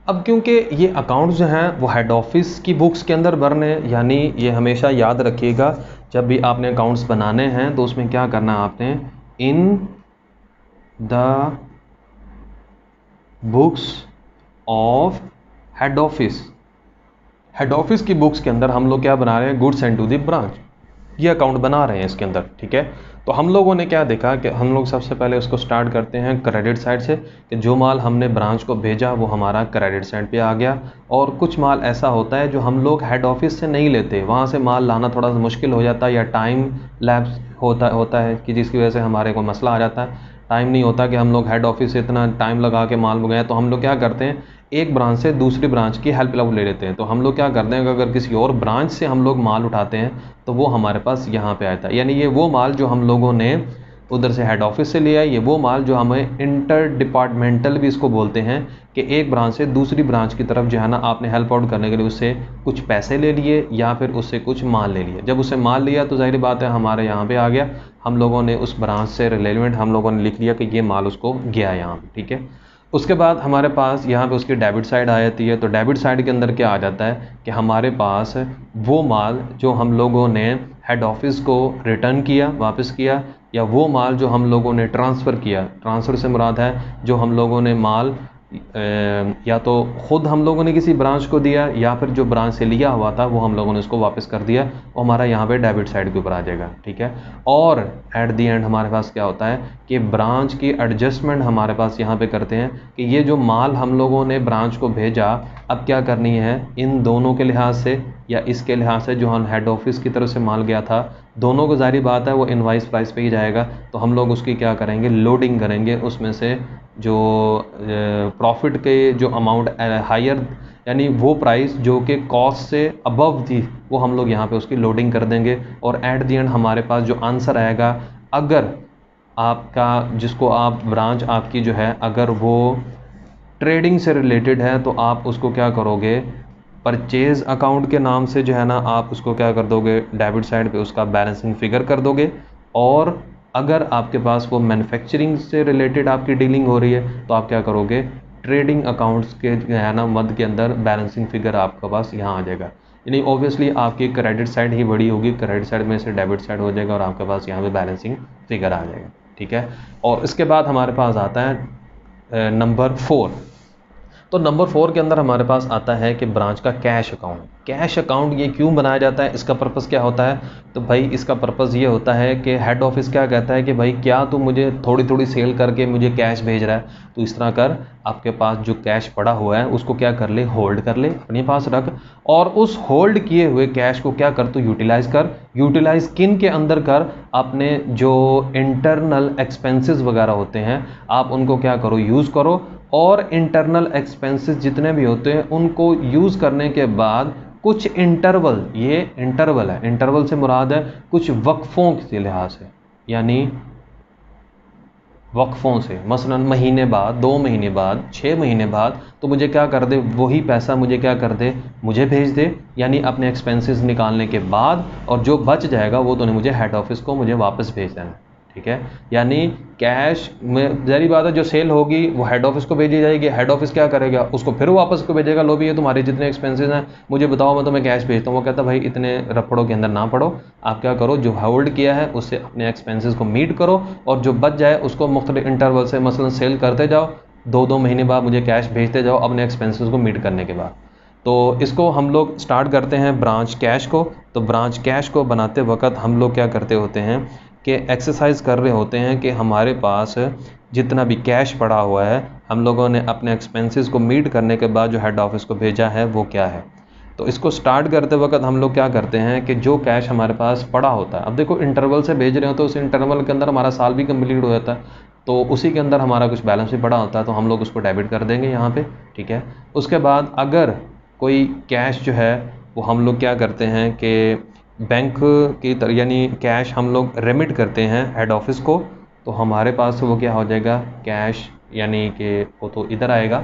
अब क्योंकि ये अकाउंट्स जो हैं वो हेड ऑफिस की बुक्स के अंदर भरने, यानी ये हमेशा याद रखिएगा जब भी आपने अकाउंट्स बनाने हैं तो उसमें क्या करना है आपने, in the books of head office, head office की बुक्स के अंदर हम लोग क्या बना रहे हैं, goods sent to the branch, ये अकाउंट बना रहे हैं इसके अंदर। ठीक है, तो हम लोगों ने क्या देखा कि हम लोग सबसे पहले उसको स्टार्ट करते हैं क्रेडिट साइड से, कि जो माल हमने ब्रांच को भेजा वो हमारा क्रेडिट साइड पे आ गया। और कुछ माल ऐसा होता है जो हम लोग हेड ऑफिस से नहीं लेते, वहाँ से माल लाना थोड़ा सा मुश्किल हो जाता है या टाइम लैप्स होता है कि जिसकी वजह से हमारे को मसला आ जाता है, टाइम नहीं होता कि हम लोग हेड ऑफिस से इतना टाइम लगा के माल मंगाएं। तो हम लोग क्या करते हैं, एक ब्रांच से दूसरी ब्रांच की हेल्प ले लेते हैं। तो हम लोग क्या करते हैं कि अगर किसी और ब्रांच से हम लोग माल उठाते हैं तो वो हमारे पास यहाँ पे आता है, यानी ये वो माल जो हम लोगों ने उधर से हेड ऑफिस से लिया है, ये वो माल जो हमें इंटर डिपार्टमेंटल भी इसको बोलते हैं, कि एक ब्रांच से दूसरी ब्रांच की तरफ जो है ना आपने हेल्प आउट करने के लिए उससे कुछ पैसे ले लिए या फिर उससे कुछ माल ले लिए। जब उससे माल लिया तो जाहिर बात है हमारे यहाँ पे आ गया, हम लोगों ने उस ब्रांच से रिलेवेंट हम लोगों ने लिख लिया कि ये माल उसको गया यहाँ पे। ठीक है, उसके बाद हमारे पास यहाँ पे उसकी डेबिट साइड आ जाती है। तो डेबिट साइड के अंदर क्या आ जाता है कि हमारे पास वो माल जो हम लोगों ने हेड ऑफिस को रिटर्न किया, वापस किया, या वो माल जो हम लोगों ने ट्रांसफ़र किया, ट्रांसफ़र से मुराद है जो हम लोगों ने माल या तो ख़ुद हम लोगों ने किसी ब्रांच को दिया या फिर जो ब्रांच से लिया हुआ था वो हम लोगों ने उसको वापस कर दिया, वो हमारा यहाँ पे डेबिट साइड के ऊपर आ जाएगा। ठीक है, और एट दी एंड हमारे पास क्या होता है कि ब्रांच की एडजस्टमेंट हमारे पास यहाँ पे करते हैं कि ये जो माल हम लोगों ने ब्रांच को भेजा अब क्या करनी है, इन दोनों के लिहाज से या इसके लिहाज से जो हम हेड ऑफिस की तरफ से माल गया था, दोनों को जारी बात है वो इनवाइस प्राइस पे ही जाएगा। तो हम लोग उसकी क्या करेंगे, लोडिंग करेंगे, उसमें से जो प्रॉफिट के जो अमाउंट हायर, यानी वो प्राइस जो कि कॉस्ट से अबव थी वो हम लोग यहाँ पे उसकी लोडिंग कर देंगे। और एट दी एंड हमारे पास जो आंसर आएगा, अगर आपका जिसको आप ब्रांच आपकी जो है अगर वो ट्रेडिंग से रिलेटेड है तो आप उसको क्या करोगे, परचेज़ अकाउंट के नाम से जो है ना आप उसको क्या कर दोगे, डेबिट साइड पे उसका बैलेंसिंग फिगर कर दोगे। और अगर आपके पास वो मैन्युफैक्चरिंग से रिलेटेड आपकी डीलिंग हो रही है तो आप क्या करोगे, ट्रेडिंग अकाउंट्स के है ना मद के अंदर बैलेंसिंग फिगर आपके पास यहाँ आ जाएगा। यानी ऑब्वियसली आपकी क्रेडिट साइड ही बड़ी होगी, क्रेडिट साइड में से डेबिट साइड हो जाएगा और आपके पास यहाँ पे बैलेंसिंग फिगर आ जाएगा। ठीक है, और इसके बाद हमारे पास आता है नंबर 4। तो नंबर 4 के अंदर हमारे पास आता है कि ब्रांच का कैश अकाउंट। कैश अकाउंट ये क्यों बनाया जाता है, इसका पर्पज़ क्या होता है? तो भाई इसका पर्पज़ ये होता है कि हेड ऑफिस क्या कहता है कि भाई क्या तू मुझे थोड़ी थोड़ी सेल करके मुझे कैश भेज रहा है, तो इस तरह कर, आपके पास जो कैश पड़ा हुआ है उसको क्या कर ले, होल्ड कर ले, अपने पास रख, और उस होल्ड किए हुए कैश को क्या कर, तू यूटिलाइज़ कर। यूटिलाइज़ किन के अंदर कर, अपने जो इंटरनल एक्सपेंसेस वगैरह होते हैं आप उनको क्या करो, यूज़ करो। और इंटरनल एक्सपेंसेस जितने भी होते हैं उनको यूज़ करने के बाद कुछ इंटरवल, ये इंटरवल है, इंटरवल से मुराद है कुछ वक्फों के लिहाज से, यानी वक्फों से, मसलन महीने बाद, 2 महीने बाद, 6 महीने बाद, तो मुझे क्या कर दे, वही पैसा मुझे क्या कर दे, मुझे भेज दे, यानी अपने एक्सपेंसेस निकालने के बाद, और जो बच जाएगा वो तो नहीं मुझे हेड ऑफिस को मुझे वापस भेज देना। ठीक है। यानी कैश में जारी बात है, जो सेल होगी वो हेड ऑफिस को भेजी जाएगी, हेड ऑफिस क्या करेगा, उसको फिर वापस को भेजेगा, लो भी ये तुम्हारे जितने एक्सपेंसेस हैं मुझे बताओ, मैं तुम्हें कैश भेजता हूँ। वो कहता भाई इतने रफड़ों के अंदर ना पड़ो, आप क्या करो, जो होल्ड किया है उससे अपने एक्सपेंसेस को मीट करो, और जो बच जाए उसको मुख्तलिफ इंटरवल से मसलन सेल करते जाओ, 2-2 महीने बाद मुझे कैश भेजते जाओ अपने एक्सपेंसेस को मीट करने के बाद। तो इसको हम लोग स्टार्ट करते हैं ब्रांच कैश को। तो ब्रांच कैश को बनाते वक्त हम लोग क्या करते होते हैं कि एक्सरसाइज कर रहे होते हैं कि हमारे पास जितना भी कैश पड़ा हुआ है, हम लोगों ने अपने एक्सपेंसेस को मीट करने के बाद जो हेड ऑफिस को भेजा है वो क्या है। तो इसको स्टार्ट करते वक्त हम लोग क्या करते हैं कि जो कैश हमारे पास पड़ा होता है, अब देखो इंटरवल से भेज रहे हो तो उस इंटरवल के अंदर हमारा साल भी कंप्लीट हो जाता है, तो उसी के अंदर हमारा कुछ बैलेंस भी पड़ा होता है, तो हम लोग उसको डेबिट कर देंगे यहाँ पे, ठीक है। उसके बाद अगर कोई कैश जो है वो हम लोग क्या करते हैं कि बैंक की तरह, यानी कैश हम लोग रेमिट करते हैं हेड ऑफिस को, तो हमारे पास वो क्या हो जाएगा, कैश यानी कि वो तो इधर आएगा।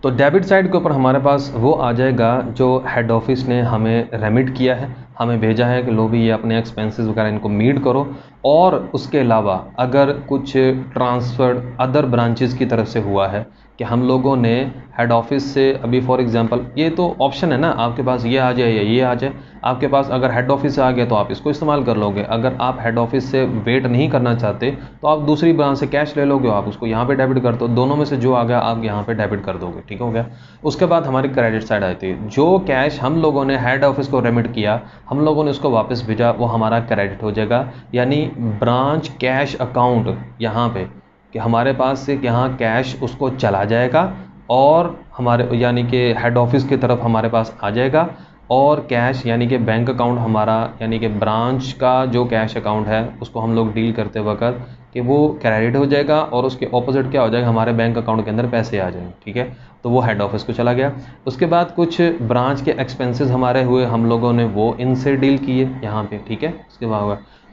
तो डेबिट साइड के ऊपर हमारे पास वो आ जाएगा जो हेड ऑफिस ने हमें रेमिट किया है, हमें भेजा है कि लो भी ये अपने एक्सपेंसेस वगैरह इनको मीट करो। और उसके अलावा अगर कुछ ट्रांसफ़र अदर ब्रांचेस की तरफ से हुआ है कि हम लोगों ने हेड ऑफिस से, अभी फॉर एग्जांपल ये तो ऑप्शन है ना, आपके पास ये आ जाए या ये आ जाए, आपके पास अगर हेड ऑफिस से आ गया तो आप इसको इस्तेमाल कर लोगे, अगर आप हेड ऑफिस से वेट नहीं करना चाहते तो आप दूसरी ब्रांच से कैश ले लोगे, आप उसको यहाँ पे डेबिट कर दो, दोनों में से जो आ गया आप यहाँ पे डेबिट कर दोगे, ठीक हो गया। उसके बाद हमारी क्रेडिट साइड आती है, जो कैश हम लोगों ने हेड ऑफिस को रेमिट किया, हम लोगों ने उसको वापस भेजा, वो हमारा क्रेडिट हो जाएगा, यानी ब्रांच कैश अकाउंट यहाँ पे कि हमारे पास से यहाँ कैश उसको चला जाएगा और हमारे यानी कि हेड ऑफिस की तरफ हमारे पास आ जाएगा, और कैश यानी कि बैंक अकाउंट हमारा यानी कि ब्रांच का जो कैश अकाउंट है उसको हम लोग डील करते वक्त कि वो क्रेडिट हो जाएगा, और उसके ऑपोजिट क्या हो जाएगा, हमारे बैंक अकाउंट के अंदर पैसे आ जाएंगे, ठीक है। तो वो हेड ऑफिस को चला गया। उसके बाद कुछ ब्रांच के एक्सपेंसेस हमारे हुए, हम लोगों ने वो इनसे डील किए यहाँ पे, ठीक है।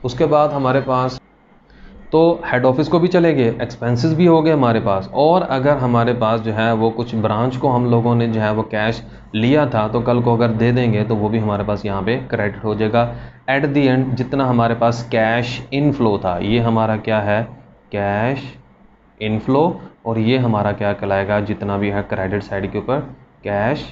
उसके बाद हमारे पास तो हेड ऑफिस को भी चले गए, एक्सपेंसेस भी हो गए हमारे पास, और अगर हमारे पास जो है वो कुछ ब्रांच को हम लोगों ने जो है वो कैश लिया था तो कल को अगर दे देंगे तो वो भी हमारे पास यहाँ पे क्रेडिट हो जाएगा। एट द एंड जितना हमारे पास कैश इनफ्लो था, ये हमारा क्या है, कैश इनफ्लो, और ये हमारा क्या कहलाएगा, जितना भी है क्रेडिट साइड के ऊपर कैश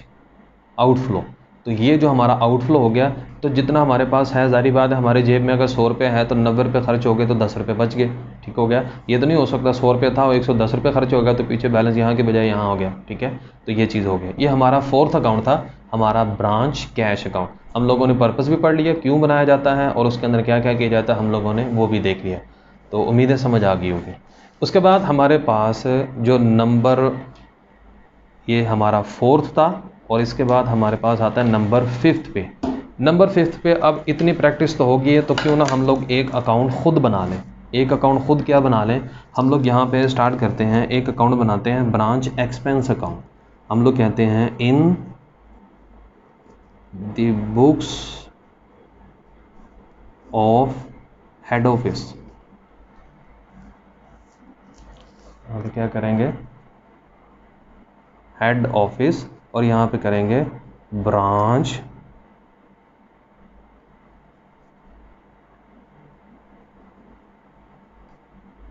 आउटफ्लो। तो ये जो हमारा आउटफ्लो हो गया, तो जितना हमारे पास है, जारी बात है हमारे जेब में अगर 100 रुपये है तो 90 रुपये खर्च हो गए तो 10 रुपये बच गए, ठीक हो गया। ये तो नहीं हो सकता 100 रुपये था और 110 रुपये खर्च हो गया तो पीछे बैलेंस यहाँ के बजाय यहाँ हो गया, ठीक है। तो ये चीज़ हो गई। ये हमारा फोर्थ अकाउंट था, हमारा ब्रांच कैश अकाउंट। हम लोगों ने पर्पस भी पढ़ लिया क्यों बनाया जाता है और उसके अंदर क्या क्या किया जाता है, हम लोगों ने वो भी देख लिया। तो उम्मीद है समझ आ गई होगी। उसके बाद हमारे पास जो नंबर, ये हमारा फोर्थ था, और इसके बाद हमारे पास आता है नंबर फिफ्थ पे। नंबर फिफ्थ पे अब इतनी प्रैक्टिस तो होगी है तो क्यों ना हम लोग एक अकाउंट खुद बना लें। एक अकाउंट खुद क्या बना लें, हम लोग यहाँ पे स्टार्ट करते हैं, एक अकाउंट बनाते हैं ब्रांच एक्सपेंस अकाउंट। हम लोग कहते हैं इन the books of head office. अब क्या करेंगे, हेड ऑफिस, और यहाँ पे करेंगे ब्रांच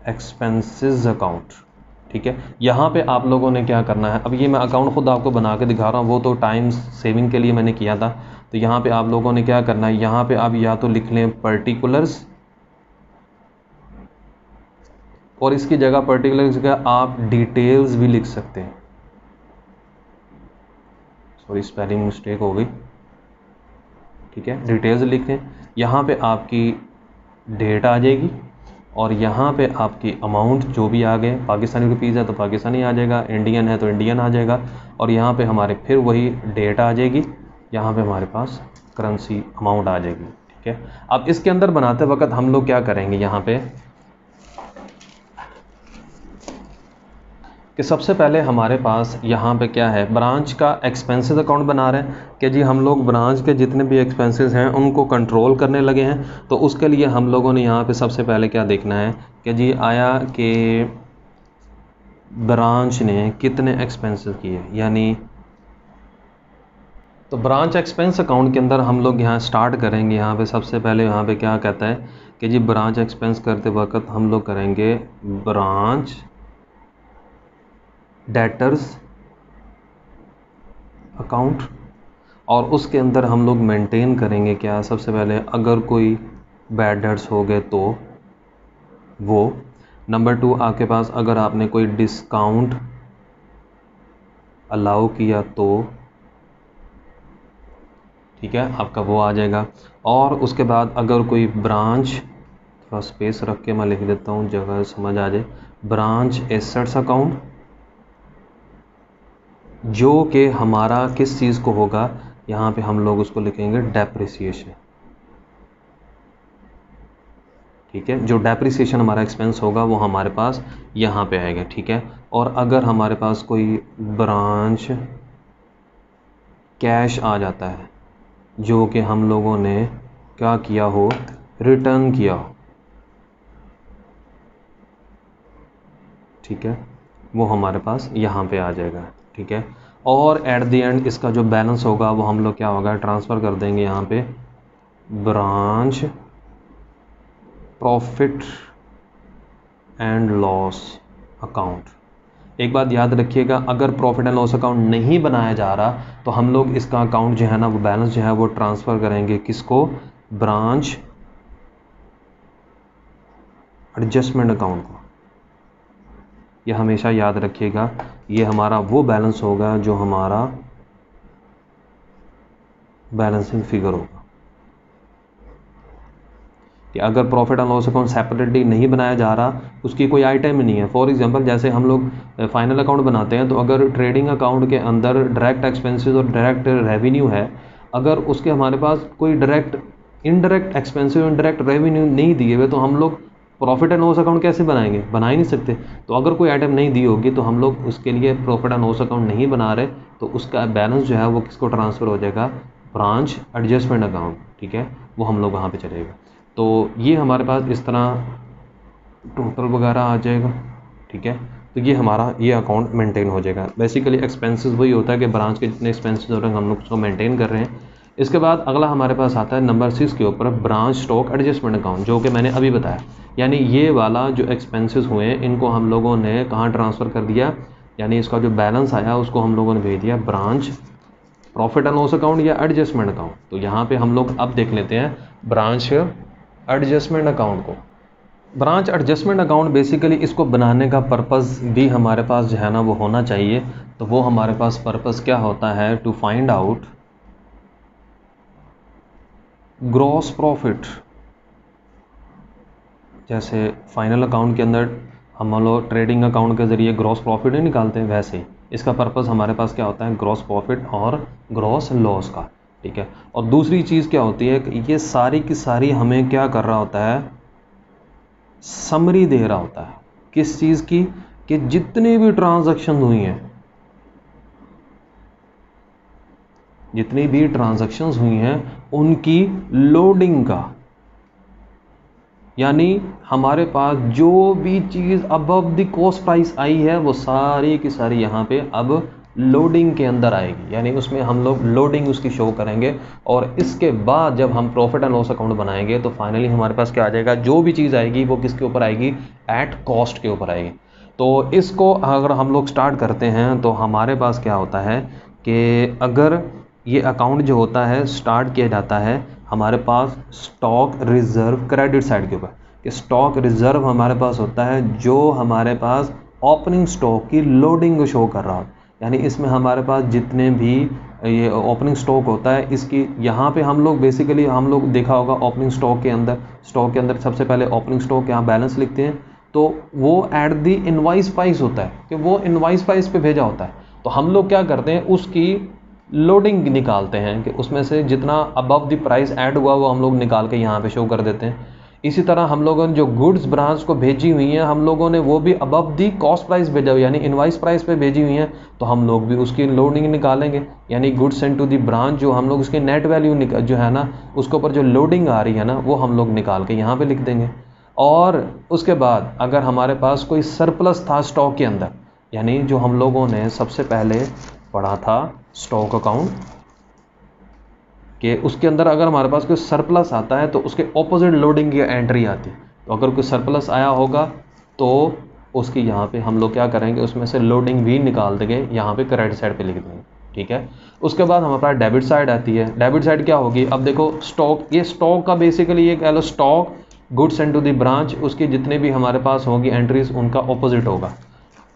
एक्सपेंसेस अकाउंट, ठीक है। यहाँ पे आप लोगों ने क्या करना है, अब ये मैं अकाउंट खुद आपको बना के दिखा रहा हूँ, वो तो टाइम सेविंग के लिए मैंने किया था। तो यहाँ पे आप लोगों ने क्या करना है, यहाँ पे आप या तो लिख लें पर्टिकुलर्स, और इसकी जगह पर्टिकुलर्स की जगह आप डिटेल्स भी लिख सकते हैं। सॉरी स्पेलिंग मिस्टेक हो गई, ठीक है। डिटेल्स लिख लें, यहाँ पे आपकी डेट आ जाएगी, और यहाँ पे आपकी अमाउंट जो भी आ गए, पाकिस्तानी रुपीज़ है तो पाकिस्तानी आ जाएगा, इंडियन है तो इंडियन आ जाएगा, और यहाँ पे हमारे फिर वही डेट आ जाएगी, यहाँ पे हमारे पास करेंसी अमाउंट आ जाएगी, ठीक है। अब इसके अंदर बनाते वक्त हम लोग क्या करेंगे यहाँ पे कि सबसे पहले हमारे पास यहाँ पे क्या है, ब्रांच का एक्सपेंसेस अकाउंट बना रहे हैं कि जी हम लोग ब्रांच के जितने भी एक्सपेंसेस हैं उनको कंट्रोल करने लगे हैं। तो उसके लिए हम लोगों ने यहाँ पे सबसे पहले क्या देखना है कि जी आया कि ब्रांच ने कितने एक्सपेंसेस किए, यानी तो ब्रांच एक्सपेंस अकाउंट के अंदर हम लोग यहाँ स्टार्ट करेंगे। यहाँ पे सबसे पहले यहाँ पे क्या कहता है कि जी ब्रांच एक्सपेंस करते वक्त हम लोग करेंगे ब्रांच डेटर्स अकाउंट, और उसके अंदर हम लोग मेंटेन करेंगे क्या, सबसे पहले अगर कोई बैड डेट्स हो गए तो वो। नंबर 2 आपके पास अगर आपने कोई डिस्काउंट अलाउ किया तो ठीक है आपका वो आ जाएगा। और उसके बाद अगर कोई ब्रांच, थोड़ा स्पेस रख के मैं लिख देता हूँ जगह समझ आ जाए, ब्रांच एसेट्स अकाउंट, जो कि हमारा किस चीज़ को होगा, यहाँ पे हम लोग उसको लिखेंगे डेप्रिसिएशन। ठीक है, जो डेप्रिसिएशन हमारा एक्सपेंस होगा वो हमारे पास यहाँ पे आएगा। ठीक है, और अगर हमारे पास कोई ब्रांच कैश आ जाता है जो कि हम लोगों ने क्या किया हो, रिटर्न किया हो, ठीक है, वो हमारे पास यहाँ पे आ जाएगा। ठीक है, और एट द एंड इसका जो बैलेंस होगा वो हम लोग क्या होगा, ट्रांसफ़र कर देंगे यहाँ पे branch profit and loss account. एक बात याद रखिएगा, अगर प्रॉफिट एंड लॉस अकाउंट नहीं बनाया जा रहा तो हम लोग इसका अकाउंट जो है ना, वो बैलेंस जो है वो ट्रांसफ़र करेंगे किसको, ब्रांच एडजस्टमेंट अकाउंट को। यह हमेशा याद रखिएगा, ये हमारा वो बैलेंस होगा जो हमारा बैलेंसिंग फिगर होगा। कि अगर profit and loss account separately नहीं बनाया जा रहा, उसकी कोई आइटम ही नहीं है। फॉर एग्जांपल जैसे हम लोग फाइनल अकाउंट बनाते हैं, तो अगर ट्रेडिंग अकाउंट के अंदर डायरेक्ट एक्सपेंसेस और डायरेक्ट रेवेन्यू है, अगर उसके हमारे पास कोई डायरेक्ट इनडायरेक्ट एक्सपेंसेस और इनडायरेक्ट रेवेन्यू नहीं दिए हुए, तो हम लोग प्रॉफिट एंड लॉस अकाउंट कैसे बनाएंगे, बना ही नहीं सकते। तो अगर कोई आइटम नहीं दी होगी तो हम लोग उसके लिए प्रॉफिट एंड लॉस अकाउंट नहीं बना रहे, तो उसका बैलेंस जो है वो किसको ट्रांसफ़र हो जाएगा, ब्रांच एडजस्टमेंट अकाउंट। ठीक है, वो हम लोग वहाँ पे चलेगा। तो ये हमारे पास इस तरह टोटल वगैरह आ जाएगा। ठीक है, तो ये हमारा ये अकाउंट मेंटेन हो जाएगा। बेसिकली एक्सपेंसेस वही होता है कि ब्रांच के जितने एक्सपेंसेस हो रहे हैं हम लोग उसको मेंटेन कर रहे हैं। इसके बाद अगला हमारे पास आता है नंबर 6 के ऊपर ब्रांच स्टॉक एडजस्टमेंट अकाउंट, जो कि मैंने अभी बताया। यानी ये वाला जो एक्सपेंसेस हुए हैं इनको हम लोगों ने कहाँ ट्रांसफ़र कर दिया, यानी इसका जो बैलेंस आया उसको हम लोगों ने भेज दिया branch profit and loss account या एडजस्टमेंट अकाउंट। तो यहाँ पे हम लोग अब देख लेते हैं ब्रांच एडजस्टमेंट अकाउंट को। ब्रांच एडजस्टमेंट अकाउंट बेसिकली इसको बनाने का पर्पस भी हमारे पास जो है ना वो होना चाहिए। तो वो हमारे पास पर्पस क्या होता है, to find out gross profit. जैसे फाइनल अकाउंट के अंदर हम लोग ट्रेडिंग अकाउंट के ज़रिए ग्रॉस प्रॉफिट नहीं निकालते हैं, वैसे ही इसका पर्पस हमारे पास क्या होता है, ग्रॉस प्रॉफिट और ग्रॉस लॉस का। ठीक है, और दूसरी चीज़ क्या होती है कि ये सारी की सारी हमें क्या कर रहा होता है, समरी दे रहा होता है। किस चीज़ की, कि जितनी भी ट्रांजैक्शन हुई हैं, जितनी भी ट्रांजैक्शंस हुई हैं उनकी लोडिंग का, यानी हमारे पास जो भी चीज़ अबव द कॉस्ट प्राइस आई है वो सारी की सारी यहाँ पे अब लोडिंग के अंदर आएगी। यानी उसमें हम लोग लोडिंग उसकी शो करेंगे, और इसके बाद जब हम प्रॉफिट एंड लॉस अकाउंट बनाएंगे तो फाइनली हमारे पास क्या आ जाएगा, जो भी चीज़ आएगी वो किसके ऊपर आएगी, एट कॉस्ट के ऊपर आएगी। तो इसको अगर हम लोग स्टार्ट करते हैं तो हमारे पास क्या होता है कि अगर ये अकाउंट जो होता है स्टार्ट किया जाता है हमारे पास स्टॉक रिज़र्व क्रेडिट साइड के ऊपर, कि स्टॉक रिज़र्व हमारे पास होता है जो हमारे पास ओपनिंग स्टॉक की लोडिंग को शो कर रहा है। यानी इसमें हमारे पास जितने भी ये ओपनिंग स्टॉक होता है इसकी यहाँ पे हम लोग बेसिकली हम लोग देखा होगा ओपनिंग स्टॉक के अंदर सबसे पहले ओपनिंग स्टॉक यहाँ बैलेंस लिखते हैं, तो वो एट द इनवाइस प्राइस होता है कि वो इनवाइस प्राइस पे भेजा होता है। तो हम लोग क्या करते हैं, उसकी लोडिंग निकालते हैं कि उसमें से जितना अबव द प्राइस ऐड हुआ वो हम लोग निकाल के यहाँ पे शो कर देते हैं। इसी तरह हम लोगों ने जो गुड्स ब्रांच को भेजी हुई हैं हम लोगों ने वो भी अबव दी कॉस्ट प्राइस भेजा हुआ, यानी इनवाइस प्राइस पे भेजी हुई हैं, तो हम लोग भी उसकी लोडिंग निकालेंगे। यानी goods send to the branch जो हम लोग उसकी नेट वैल्यू जो है ना उसके ऊपर जो लोडिंग आ रही है ना वो हम लोग निकाल के यहाँ पे लिख देंगे। और उसके बाद अगर हमारे पास कोई सरप्लस था स्टॉक के अंदर, यानी जो हम लोगों ने सबसे पहले पढ़ा था स्टॉक अकाउंट, कि उसके अंदर अगर हमारे पास कोई सरप्लस आता है तो उसके ऑपोजिट लोडिंग की एंट्री आती है। तो अगर कोई सरप्लस आया होगा तो उसकी यहाँ पे हम लोग क्या करेंगे, उसमें से लोडिंग भी निकाल देंगे, यहाँ पे क्रेडिट साइड पे लिख देंगे, ठीक है। उसके बाद हमारे पास डेबिट साइड आती है। डेबिट साइड क्या होगी, अब देखो स्टॉक, ये स्टॉक का बेसिकली ये कह लो stock goods and to the branch, उसकी जितने भी हमारे पास होगी एंट्रीज उनका ऑपोजिट होगा।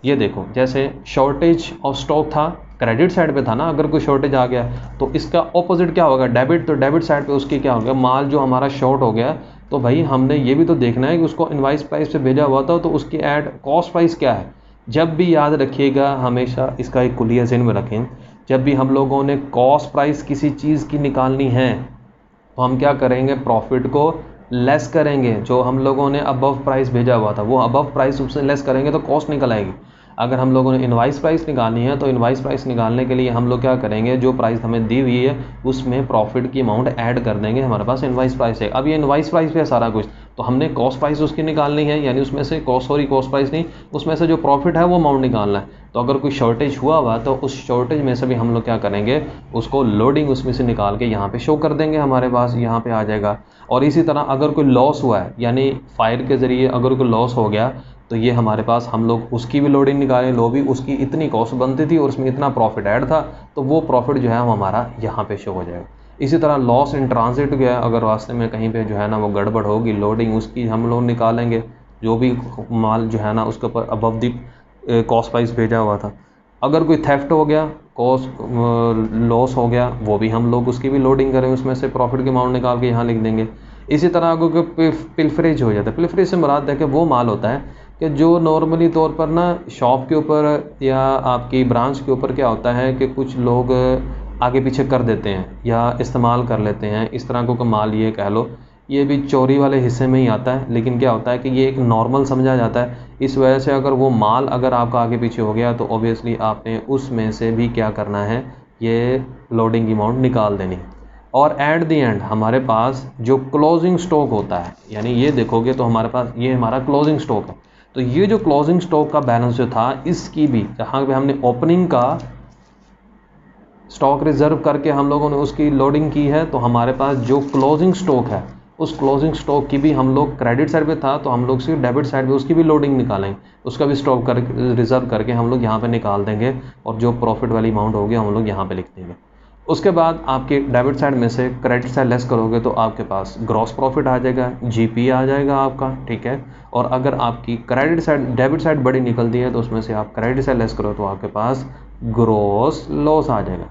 ये देखो जैसे शॉर्टेज ऑफ स्टॉक था, क्रेडिट साइड पे था ना, अगर कोई शॉर्टेज आ गया तो इसका ऑपोजिट क्या होगा, डेबिट। तो डेबिट साइड पे उसकी क्या होगा, माल जो हमारा शॉर्ट हो गया तो भाई हमने ये भी तो देखना है कि उसको इनवाइस प्राइस पे भेजा हुआ था तो उसकी ऐड कॉस्ट प्राइस क्या है। जब भी याद रखिएगा, हमेशा इसका एक कुलिया ज़हन में रखें, जब भी हम लोगों ने कॉस्ट प्राइस किसी चीज़ की निकालनी है तो हम क्या करेंगे, प्रॉफिट को लेस करेंगे। जो हम लोगों ने अबव प्राइस भेजा हुआ था वो अबव प्राइस उससे लेस करेंगे तो कॉस्ट निकल आएगी। अगर हम लोगों ने इनवाइस प्राइस निकालनी है तो इनवाइस प्राइस निकालने के लिए हम लोग क्या करेंगे, जो प्राइस हमें दी हुई है उसमें प्रॉफिट की अमाउंट ऐड कर देंगे, हमारे पास इनवाइस प्राइस है। अब ये इनवाइस प्राइस पे है सारा कुछ, तो हमने कॉस्ट प्राइस उसकी निकालनी है, यानी उसमें से कॉस्ट प्राइस नहीं, उसमें से जो प्रॉफिट है वो अमाउंट निकालना है। तो अगर कोई शॉर्टेज हुआ तो उस शॉर्टेज में से भी हम लोग क्या करेंगे, उसको लोडिंग उसमें से निकाल के यहाँ पे शो कर देंगे, हमारे पास यहाँ पे आ जाएगा। और इसी तरह अगर कोई लॉस हुआ है, यानी फायर के ज़रिए अगर कोई लॉस हो गया तो ये हमारे पास हम लोग उसकी भी लोडिंग निकालें, लो भी उसकी इतनी कॉस्ट बनती थी और उसमें इतना प्रॉफिट ऐड था, तो वो प्रॉफिट जो है वो हमारा यहाँ पे शो हो जाएगा। इसी तरह लॉस इन ट्रांजिट गया, अगर रास्ते में कहीं पे जो है ना वो गड़बड़ होगी, लोडिंग उसकी हम लोग निकालेंगे, जो भी माल जो है ना उसके ऊपर अबव दी कॉस्ट प्राइस भेजा हुआ था। अगर कोई थेफ्ट हो गया, कॉस्ट लॉस हो गया, वो भी हम लोग उसकी भी लोडिंग करें, उसमें से प्रॉफिट की अमाउंट निकाल के यहाँ लिख देंगे। इसी तरह अगर कोई पिल्फरेज हो जाता है, पिल्फरेज से मुराद है कि वो माल होता है कि जो नॉर्मली तौर पर ना शॉप के ऊपर या आपकी ब्रांच के ऊपर क्या होता है कि कुछ लोग आगे पीछे कर देते हैं या इस्तेमाल कर लेते हैं, इस तरह को माल ये कह लो, ये भी चोरी वाले हिस्से में ही आता है। लेकिन क्या होता है कि ये एक नॉर्मल समझा जाता है, इस वजह से अगर वो माल अगर आपका आगे पीछे हो गया तो ऑब्वियसली आपने उसमें से भी क्या करना है, ये लोडिंग अमाउंट निकाल देनी है। और एट द एंड हमारे पास जो क्लोजिंग स्टॉक होता है, यानी ये देखोगे तो हमारे पास ये हमारा क्लोजिंग स्टॉक है, तो ये जो क्लोजिंग स्टॉक का बैलेंस जो था इसकी भी, जहाँ पे हमने ओपनिंग का स्टॉक रिजर्व करके हम लोगों ने उसकी लोडिंग की है, तो हमारे पास जो क्लोजिंग स्टॉक है उस क्लोजिंग स्टॉक की भी हम लोग क्रेडिट साइड पे था तो हम लोग सिर्फ डेबिट साइड पे उसकी भी लोडिंग निकालेंगे, उसका भी स्टॉक कर रिजर्व करके हम लोग यहाँ पे निकाल देंगे और जो प्रॉफिट वाली अमाउंट होगी हम लोग यहाँ पे लिख देंगे। उसके बाद आपके डेबिट साइड में से क्रेडिट साइड लेस करोगे तो आपके पास ग्रॉस प्रॉफिट आ जाएगा, जीपी आ जाएगा आपका, ठीक है। और अगर आपकी क्रेडिट साइड डेबिट साइड बड़ी निकलती है तो उसमें से आप क्रेडिट साइड लेस करो तो आपके पास ग्रॉस लॉस आ जाएगा,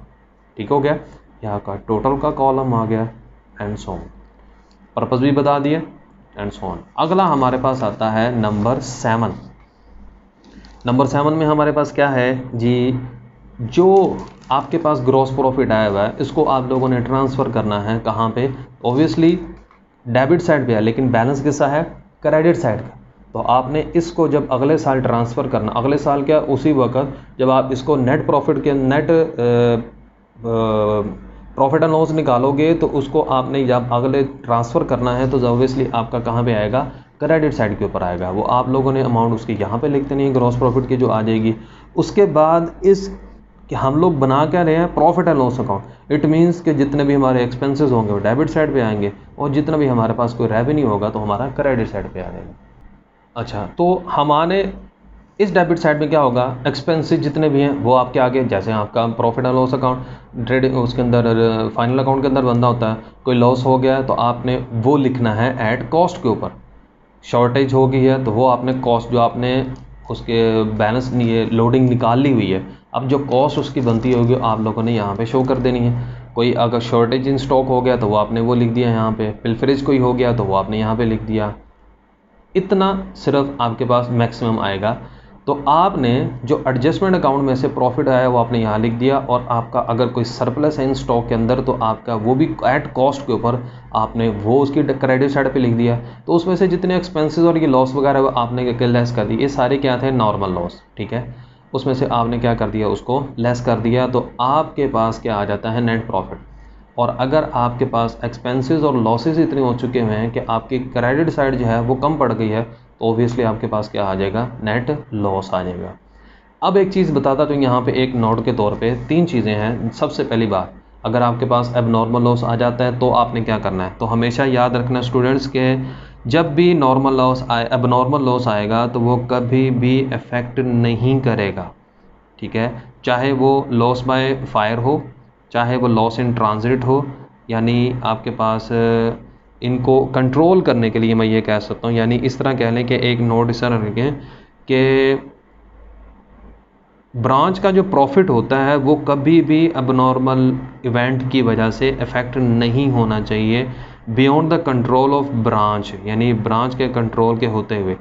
ठीक हो गया। यहाँ का टोटल का कॉलम आ गया एंड सो ऑन, पर्पस भी बता दिए एंड सो ऑन। अगला हमारे पास आता है नंबर 7। नंबर 7 में हमारे पास क्या है जी, जो आपके पास ग्रॉस प्रॉफिट आया हुआ है इसको आप लोगों ने ट्रांसफ़र करना है कहाँ पे, ऑब्वियसली डेबिट साइड पे है, लेकिन बैलेंस किसका है, क्रेडिट साइड का। तो आपने इसको जब अगले साल ट्रांसफ़र करना, अगले साल क्या, उसी वक्त जब आप इसको नेट प्रॉफिट के नेट प्रॉफिट एंड लॉस निकालोगे तो उसको आपने जब अगले ट्रांसफ़र करना है तो ऑब्वियसली आपका कहाँ पे आएगा, क्रेडिट साइड के ऊपर आएगा। वो आप लोगों ने अमाउंट उसकी यहाँ पे लिख देनी है, ग्रॉस प्रॉफिट की जो आ जाएगी। उसके बाद इस कि हम लोग बना क्या रहे हैं, profit and loss account. It means कि जितने भी हमारे एक्सपेंसेस होंगे वो डेबिट साइड पे आएंगे और जितना भी हमारे पास कोई रेवेन्यू होगा तो हमारा क्रेडिट साइड पे आ जाएगा। अच्छा, तो हमारे इस डेबिट साइड में क्या होगा, एक्सपेंसेस जितने भी हैं वो आपके आगे, जैसे आपका profit and loss account trading उसके अंदर फाइनल अकाउंट के अंदर बंदा होता है, कोई लॉस हो गया तो आपने वो लिखना है ऐड कॉस्ट के ऊपर। शॉर्टेज हो गई है तो वो आपने कॉस्ट जो आपने उसके बैलेंस ये लोडिंग निकाल ली हुई है, अब जो कॉस्ट उसकी बनती होगी आप लोगों ने यहाँ पे शो कर देनी है। कोई अगर शॉर्टेज इन स्टॉक हो गया तो वो आपने वो लिख दिया यहाँ पे, पिल्फरेज कोई हो गया तो वो आपने यहाँ पे लिख दिया। इतना सिर्फ आपके पास मैक्सिमम आएगा। तो आपने जो एडजस्टमेंट अकाउंट में से प्रॉफिट आया वो आपने यहाँ लिख दिया, और आपका अगर कोई सरप्लस है इन स्टॉक के अंदर तो आपका वो भी एट कॉस्ट के ऊपर आपने वो उसकी क्रेडिट साइड पे लिख दिया। तो उसमें से जितने एक्सपेंसेस और ये लॉस वगैरह वो आपने लेस कर दी, ये सारे क्या थे, नॉर्मल लॉस, ठीक है। उसमें से आपने क्या कर दिया, उसको लेस कर दिया, तो आपके पास क्या आ जाता है, नेट प्रॉफिट। और अगर आपके पास एक्सपेंसेस और लॉसेस इतने हो चुके हुए हैं कि आपकी क्रेडिट साइड जो है वो कम पड़ गई है तो ऑब्वियसली आपके पास क्या आ जाएगा, नेट लॉस आ जाएगा। अब एक चीज़ बताता तो यहाँ पे एक नोट के तौर पे 3 चीज़ें हैं। सबसे पहली बात, अगर आपके पास एबनॉर्मल लॉस आ जाता है तो आपने क्या करना है, तो हमेशा याद रखना स्टूडेंट्स के जब भी नॉर्मल लॉस आए, एबनॉर्मल लॉस आएगा तो वो कभी भी अफेक्ट नहीं करेगा, ठीक है। चाहे वो लॉस बाय फायर हो, चाहे वो लॉस इन ट्रांजिट हो, यानी आपके पास इनको कंट्रोल करने के लिए मैं ये कह सकता हूँ, यानी इस तरह कह लें कि एक नोट इस तरह रखें कि ब्रांच का जो प्रॉफिट होता है वो कभी भी अबनॉर्मल इवेंट की वजह से इफ़ेक्ट नहीं होना चाहिए beyond the control of branch, यानी ब्रांच के कंट्रोल के होते हुए।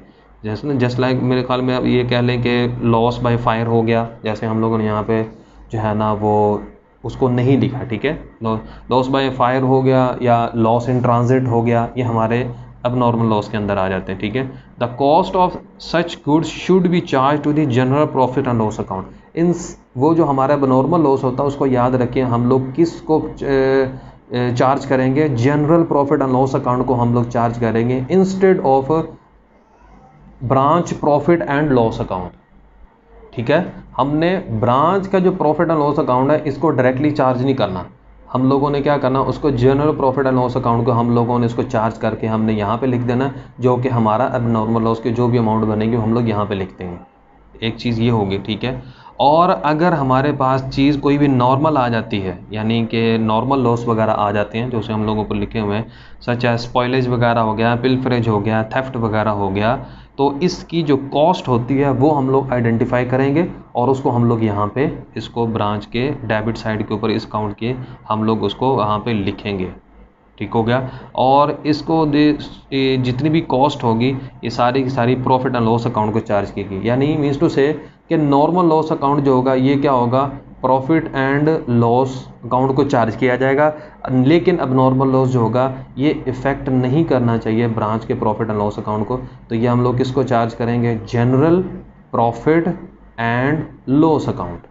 जैसे ना जस्ट लाइक मेरे ख्याल में अब ये कह लें कि लॉस बाय फायर हो गया, जैसे हम लोगों ने यहाँ पे जो है ना वो उसको नहीं लिखा, ठीक है। लॉस बाय फायर हो गया या लॉस इन ट्रांजिट हो गया, ये हमारे अब नॉर्मल लॉस के अंदर आ जाते हैं, ठीक है। The cost of such goods should be charge to the general profit and loss account. इन वो जो हमारा अब नॉर्मल लॉस होता है उसको याद रखिए, हम लोग किसको चार्ज करेंगे, general profit and loss account को हम लोग चार्ज करेंगे instead of branch profit and loss account, ठीक है। हमने ब्रांच का जो प्रॉफिट एंड लॉस अकाउंट है इसको डायरेक्टली चार्ज नहीं करना, हम लोगों ने क्या करना, उसको general profit and loss account को हम लोगों ने इसको चार्ज करके हमने यहाँ पे लिख देना, जो कि हमारा अब नॉर्मल लॉस की जो भी अमाउंट बनेगी हम लोग यहाँ पे लिख देंगे। एक चीज़ ये होगी, ठीक है। और अगर हमारे पास चीज़ कोई भी नॉर्मल आ जाती है, यानी कि नॉर्मल लॉस वगैरह आ जाते हैं जो से हम लोगों पर लिखे हुए हैं, सच एज स्पॉइलेज वगैरह हो गया, पिलफरेज हो गया, थेफ्ट वगैरह हो गया, तो इसकी जो कॉस्ट होती है वो हम लोग आइडेंटिफाई करेंगे और उसको हम लोग यहाँ पे इसको ब्रांच के डेबिट साइड के ऊपर इस अकाउंट के हम लोग उसको वहाँ पे लिखेंगे, ठीक हो गया। और इसको जितनी भी कॉस्ट होगी ये सारी की सारी प्रॉफिट एंड लॉस अकाउंट को चार्ज कीगी, यानी मीन्स टू से कि नॉर्मल लॉस अकाउंट जो होगा ये क्या होगा, प्रॉफिट एंड लॉस अकाउंट को चार्ज किया जाएगा, लेकिन अब नॉर्मल लॉस जो होगा ये इफ़ेक्ट नहीं करना चाहिए ब्रांच के प्रॉफिट एंड लॉस अकाउंट को, तो ये हम लोग किसको चार्ज करेंगे, general profit and loss account,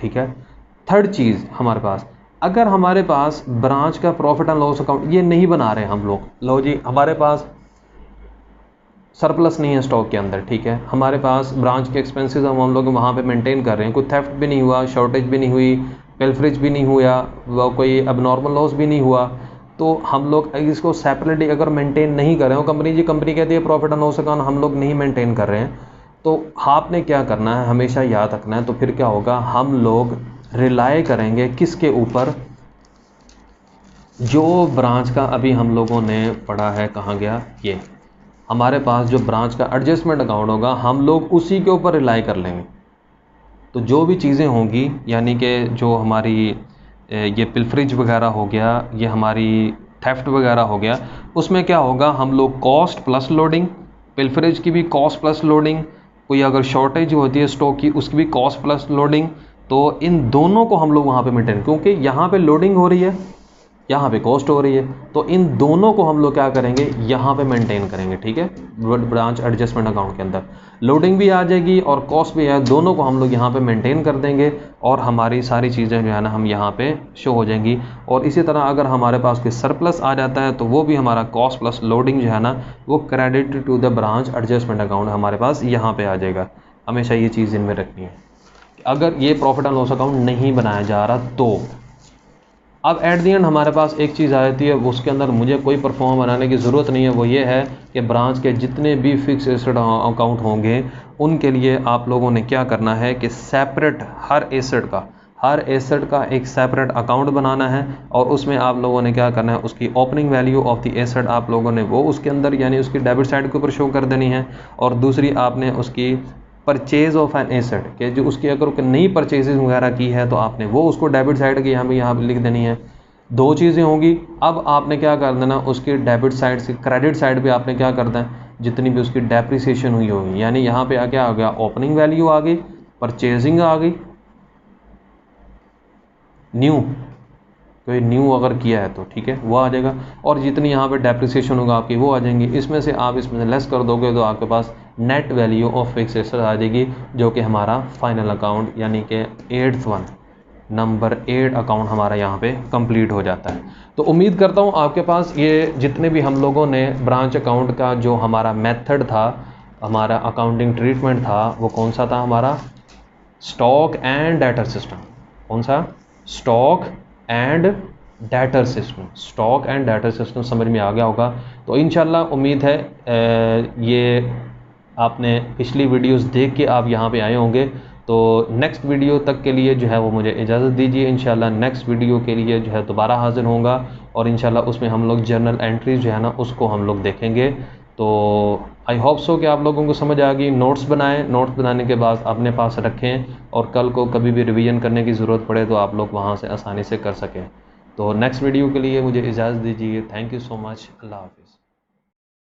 ठीक है। थर्ड चीज़ हमारे पास, अगर हमारे पास ब्रांच का प्रॉफिट एंड लॉस अकाउंट ये नहीं बना रहे हम लोग, लो जी हमारे पास सरप्लस नहीं है स्टॉक के अंदर, ठीक है, हमारे पास ब्रांच के एक्सपेंसेस हम लोग वहाँ पे मेंटेन कर रहे हैं, कोई थेफ्ट भी नहीं हुआ, शॉर्टेज भी नहीं हुई, पिलफरेज भी नहीं हुआ, वो कोई अब नॉर्मल लॉस भी नहीं हुआ, तो हम लोग इसको सेपरेटली अगर मेंटेन नहीं कर रहे हो, कंपनी कहती है प्रॉफिट एंड लॉस अकाउंट हम लोग नहीं मेंटेन कर रहे हैं, तो आपने क्या करना है, हमेशा याद रखना है, तो फिर क्या होगा, हम लोग रिलाय करेंगे किसके ऊपर, जो ब्रांच का अभी हम लोगों ने पढ़ा है, कहाँ गया ये, हमारे पास जो ब्रांच का एडजस्टमेंट अकाउंट होगा हम लोग उसी के ऊपर रिलाई कर लेंगे। तो जो भी चीज़ें होंगी, यानी कि जो हमारी ये पिलफरेज वगैरह हो गया, ये हमारी थेफ्ट वगैरह हो गया, उसमें क्या होगा, हम लोग कॉस्ट प्लस लोडिंग, पिलफरेज की भी कॉस्ट प्लस लोडिंग, कोई अगर शॉर्टेज होती है स्टॉक की उसकी भी कॉस्ट प्लस लोडिंग, तो इन दोनों को हम लोग वहाँ पे मेंटेन, क्योंकि यहाँ पे लोडिंग हो रही है, यहाँ पे कॉस्ट हो रही है, तो इन दोनों को हम लोग क्या करेंगे, यहाँ पे मेंटेन करेंगे, ठीक है। ब्रांच एडजस्टमेंट अकाउंट के अंदर लोडिंग भी आ जाएगी और कॉस्ट भी है, दोनों को हम लोग यहाँ पे मेंटेन कर देंगे और हमारी सारी चीज़ें जो है ना हम यहाँ पे शो हो जाएंगी। और इसी तरह अगर हमारे पास कोई सरप्लस आ जाता है तो वो भी हमारा कॉस्ट प्लस लोडिंग जो है ना वो credit to the branch adjustment account हमारे पास यहाँ पर आ जाएगा। हमेशा ये चीज़ इनमें रखनी है। अगर ये प्रॉफिट एंड लॉस अकाउंट नहीं बनाया जा रहा तो अब एट दी एंड हमारे पास एक चीज़ आ जाती है, उसके अंदर मुझे कोई परफॉर्म बनाने की ज़रूरत नहीं है, वो ये है कि ब्रांच के जितने भी फिक्स एसेट अकाउंट होंगे उनके लिए आप लोगों ने क्या करना है कि सेपरेट हर एसेट का एक सेपरेट अकाउंट बनाना है और उसमें आप लोगों ने क्या करना है, उसकी opening value of the asset आप लोगों ने वो उसके अंदर यानी उसकी डेबिट साइड के ऊपर शो कर देनी है, और दूसरी आपने उसकी परचेज ऑफ एन एसेट के जो उसकी अगर नई परचेजेज वगैरह की है तो आपने वो उसको डेबिट साइड की यहाँ पे लिख देनी है। दो चीज़ें होंगी। अब आपने क्या कर देना, उसकी डेबिट साइड से क्रेडिट साइड पे आपने क्या कर देना, जितनी भी उसकी डेप्रिसिएशन हुई होगी, यानी यहाँ पे क्या हो गया, ओपनिंग वैल्यू आ गई, परचेजिंग आ गई, न्यू कोई न्यू अगर किया है तो ठीक है वो आ जाएगा, और जितनी यहाँ पे डेप्रिसिएशन होगा आपकी वो आ जाएंगी। इसमें से आप इसमें से लेस कर दोगे तो आपके पास net value of fix asset आ जाएगी, जो कि हमारा फाइनल अकाउंट यानी कि 8th वन नंबर 8 अकाउंट हमारा यहाँ पे कंप्लीट हो जाता है। तो उम्मीद करता हूँ आपके पास ये जितने भी हम लोगों ने ब्रांच अकाउंट का जो हमारा मेथड था, हमारा अकाउंटिंग ट्रीटमेंट था, वो कौन सा था, हमारा स्टॉक एंड डेटर सिस्टम। कौन सा, stock and debtor system, stock and debtor system समझ में आ गया होगा। तो इंशाल्लाह उम्मीद है ये आपने पिछली वीडियोस देख के आप यहाँ पे आए होंगे। तो नेक्स्ट वीडियो तक के लिए जो है वो मुझे इजाज़त दीजिए। इंशाल्लाह नेक्स्ट वीडियो के लिए जो है दोबारा हाजिर होऊंगा और इंशाल्लाह उसमें हम लोग जर्नल एंट्रीज जो है ना उसको हम लोग देखेंगे। तो आई होप सो कि आप लोगों को समझ आ गई। नोट्स बनाएं, नोट्स बनाने के बाद अपने पास रखें और कल को कभी भी रिवीजन करने की ज़रूरत पड़े तो आप लोग वहाँ से आसानी से कर सकें। तो नेक्स्ट वीडियो के लिए मुझे इजाज़त दीजिए। Thank you so much. अल्लाह हाफिज़।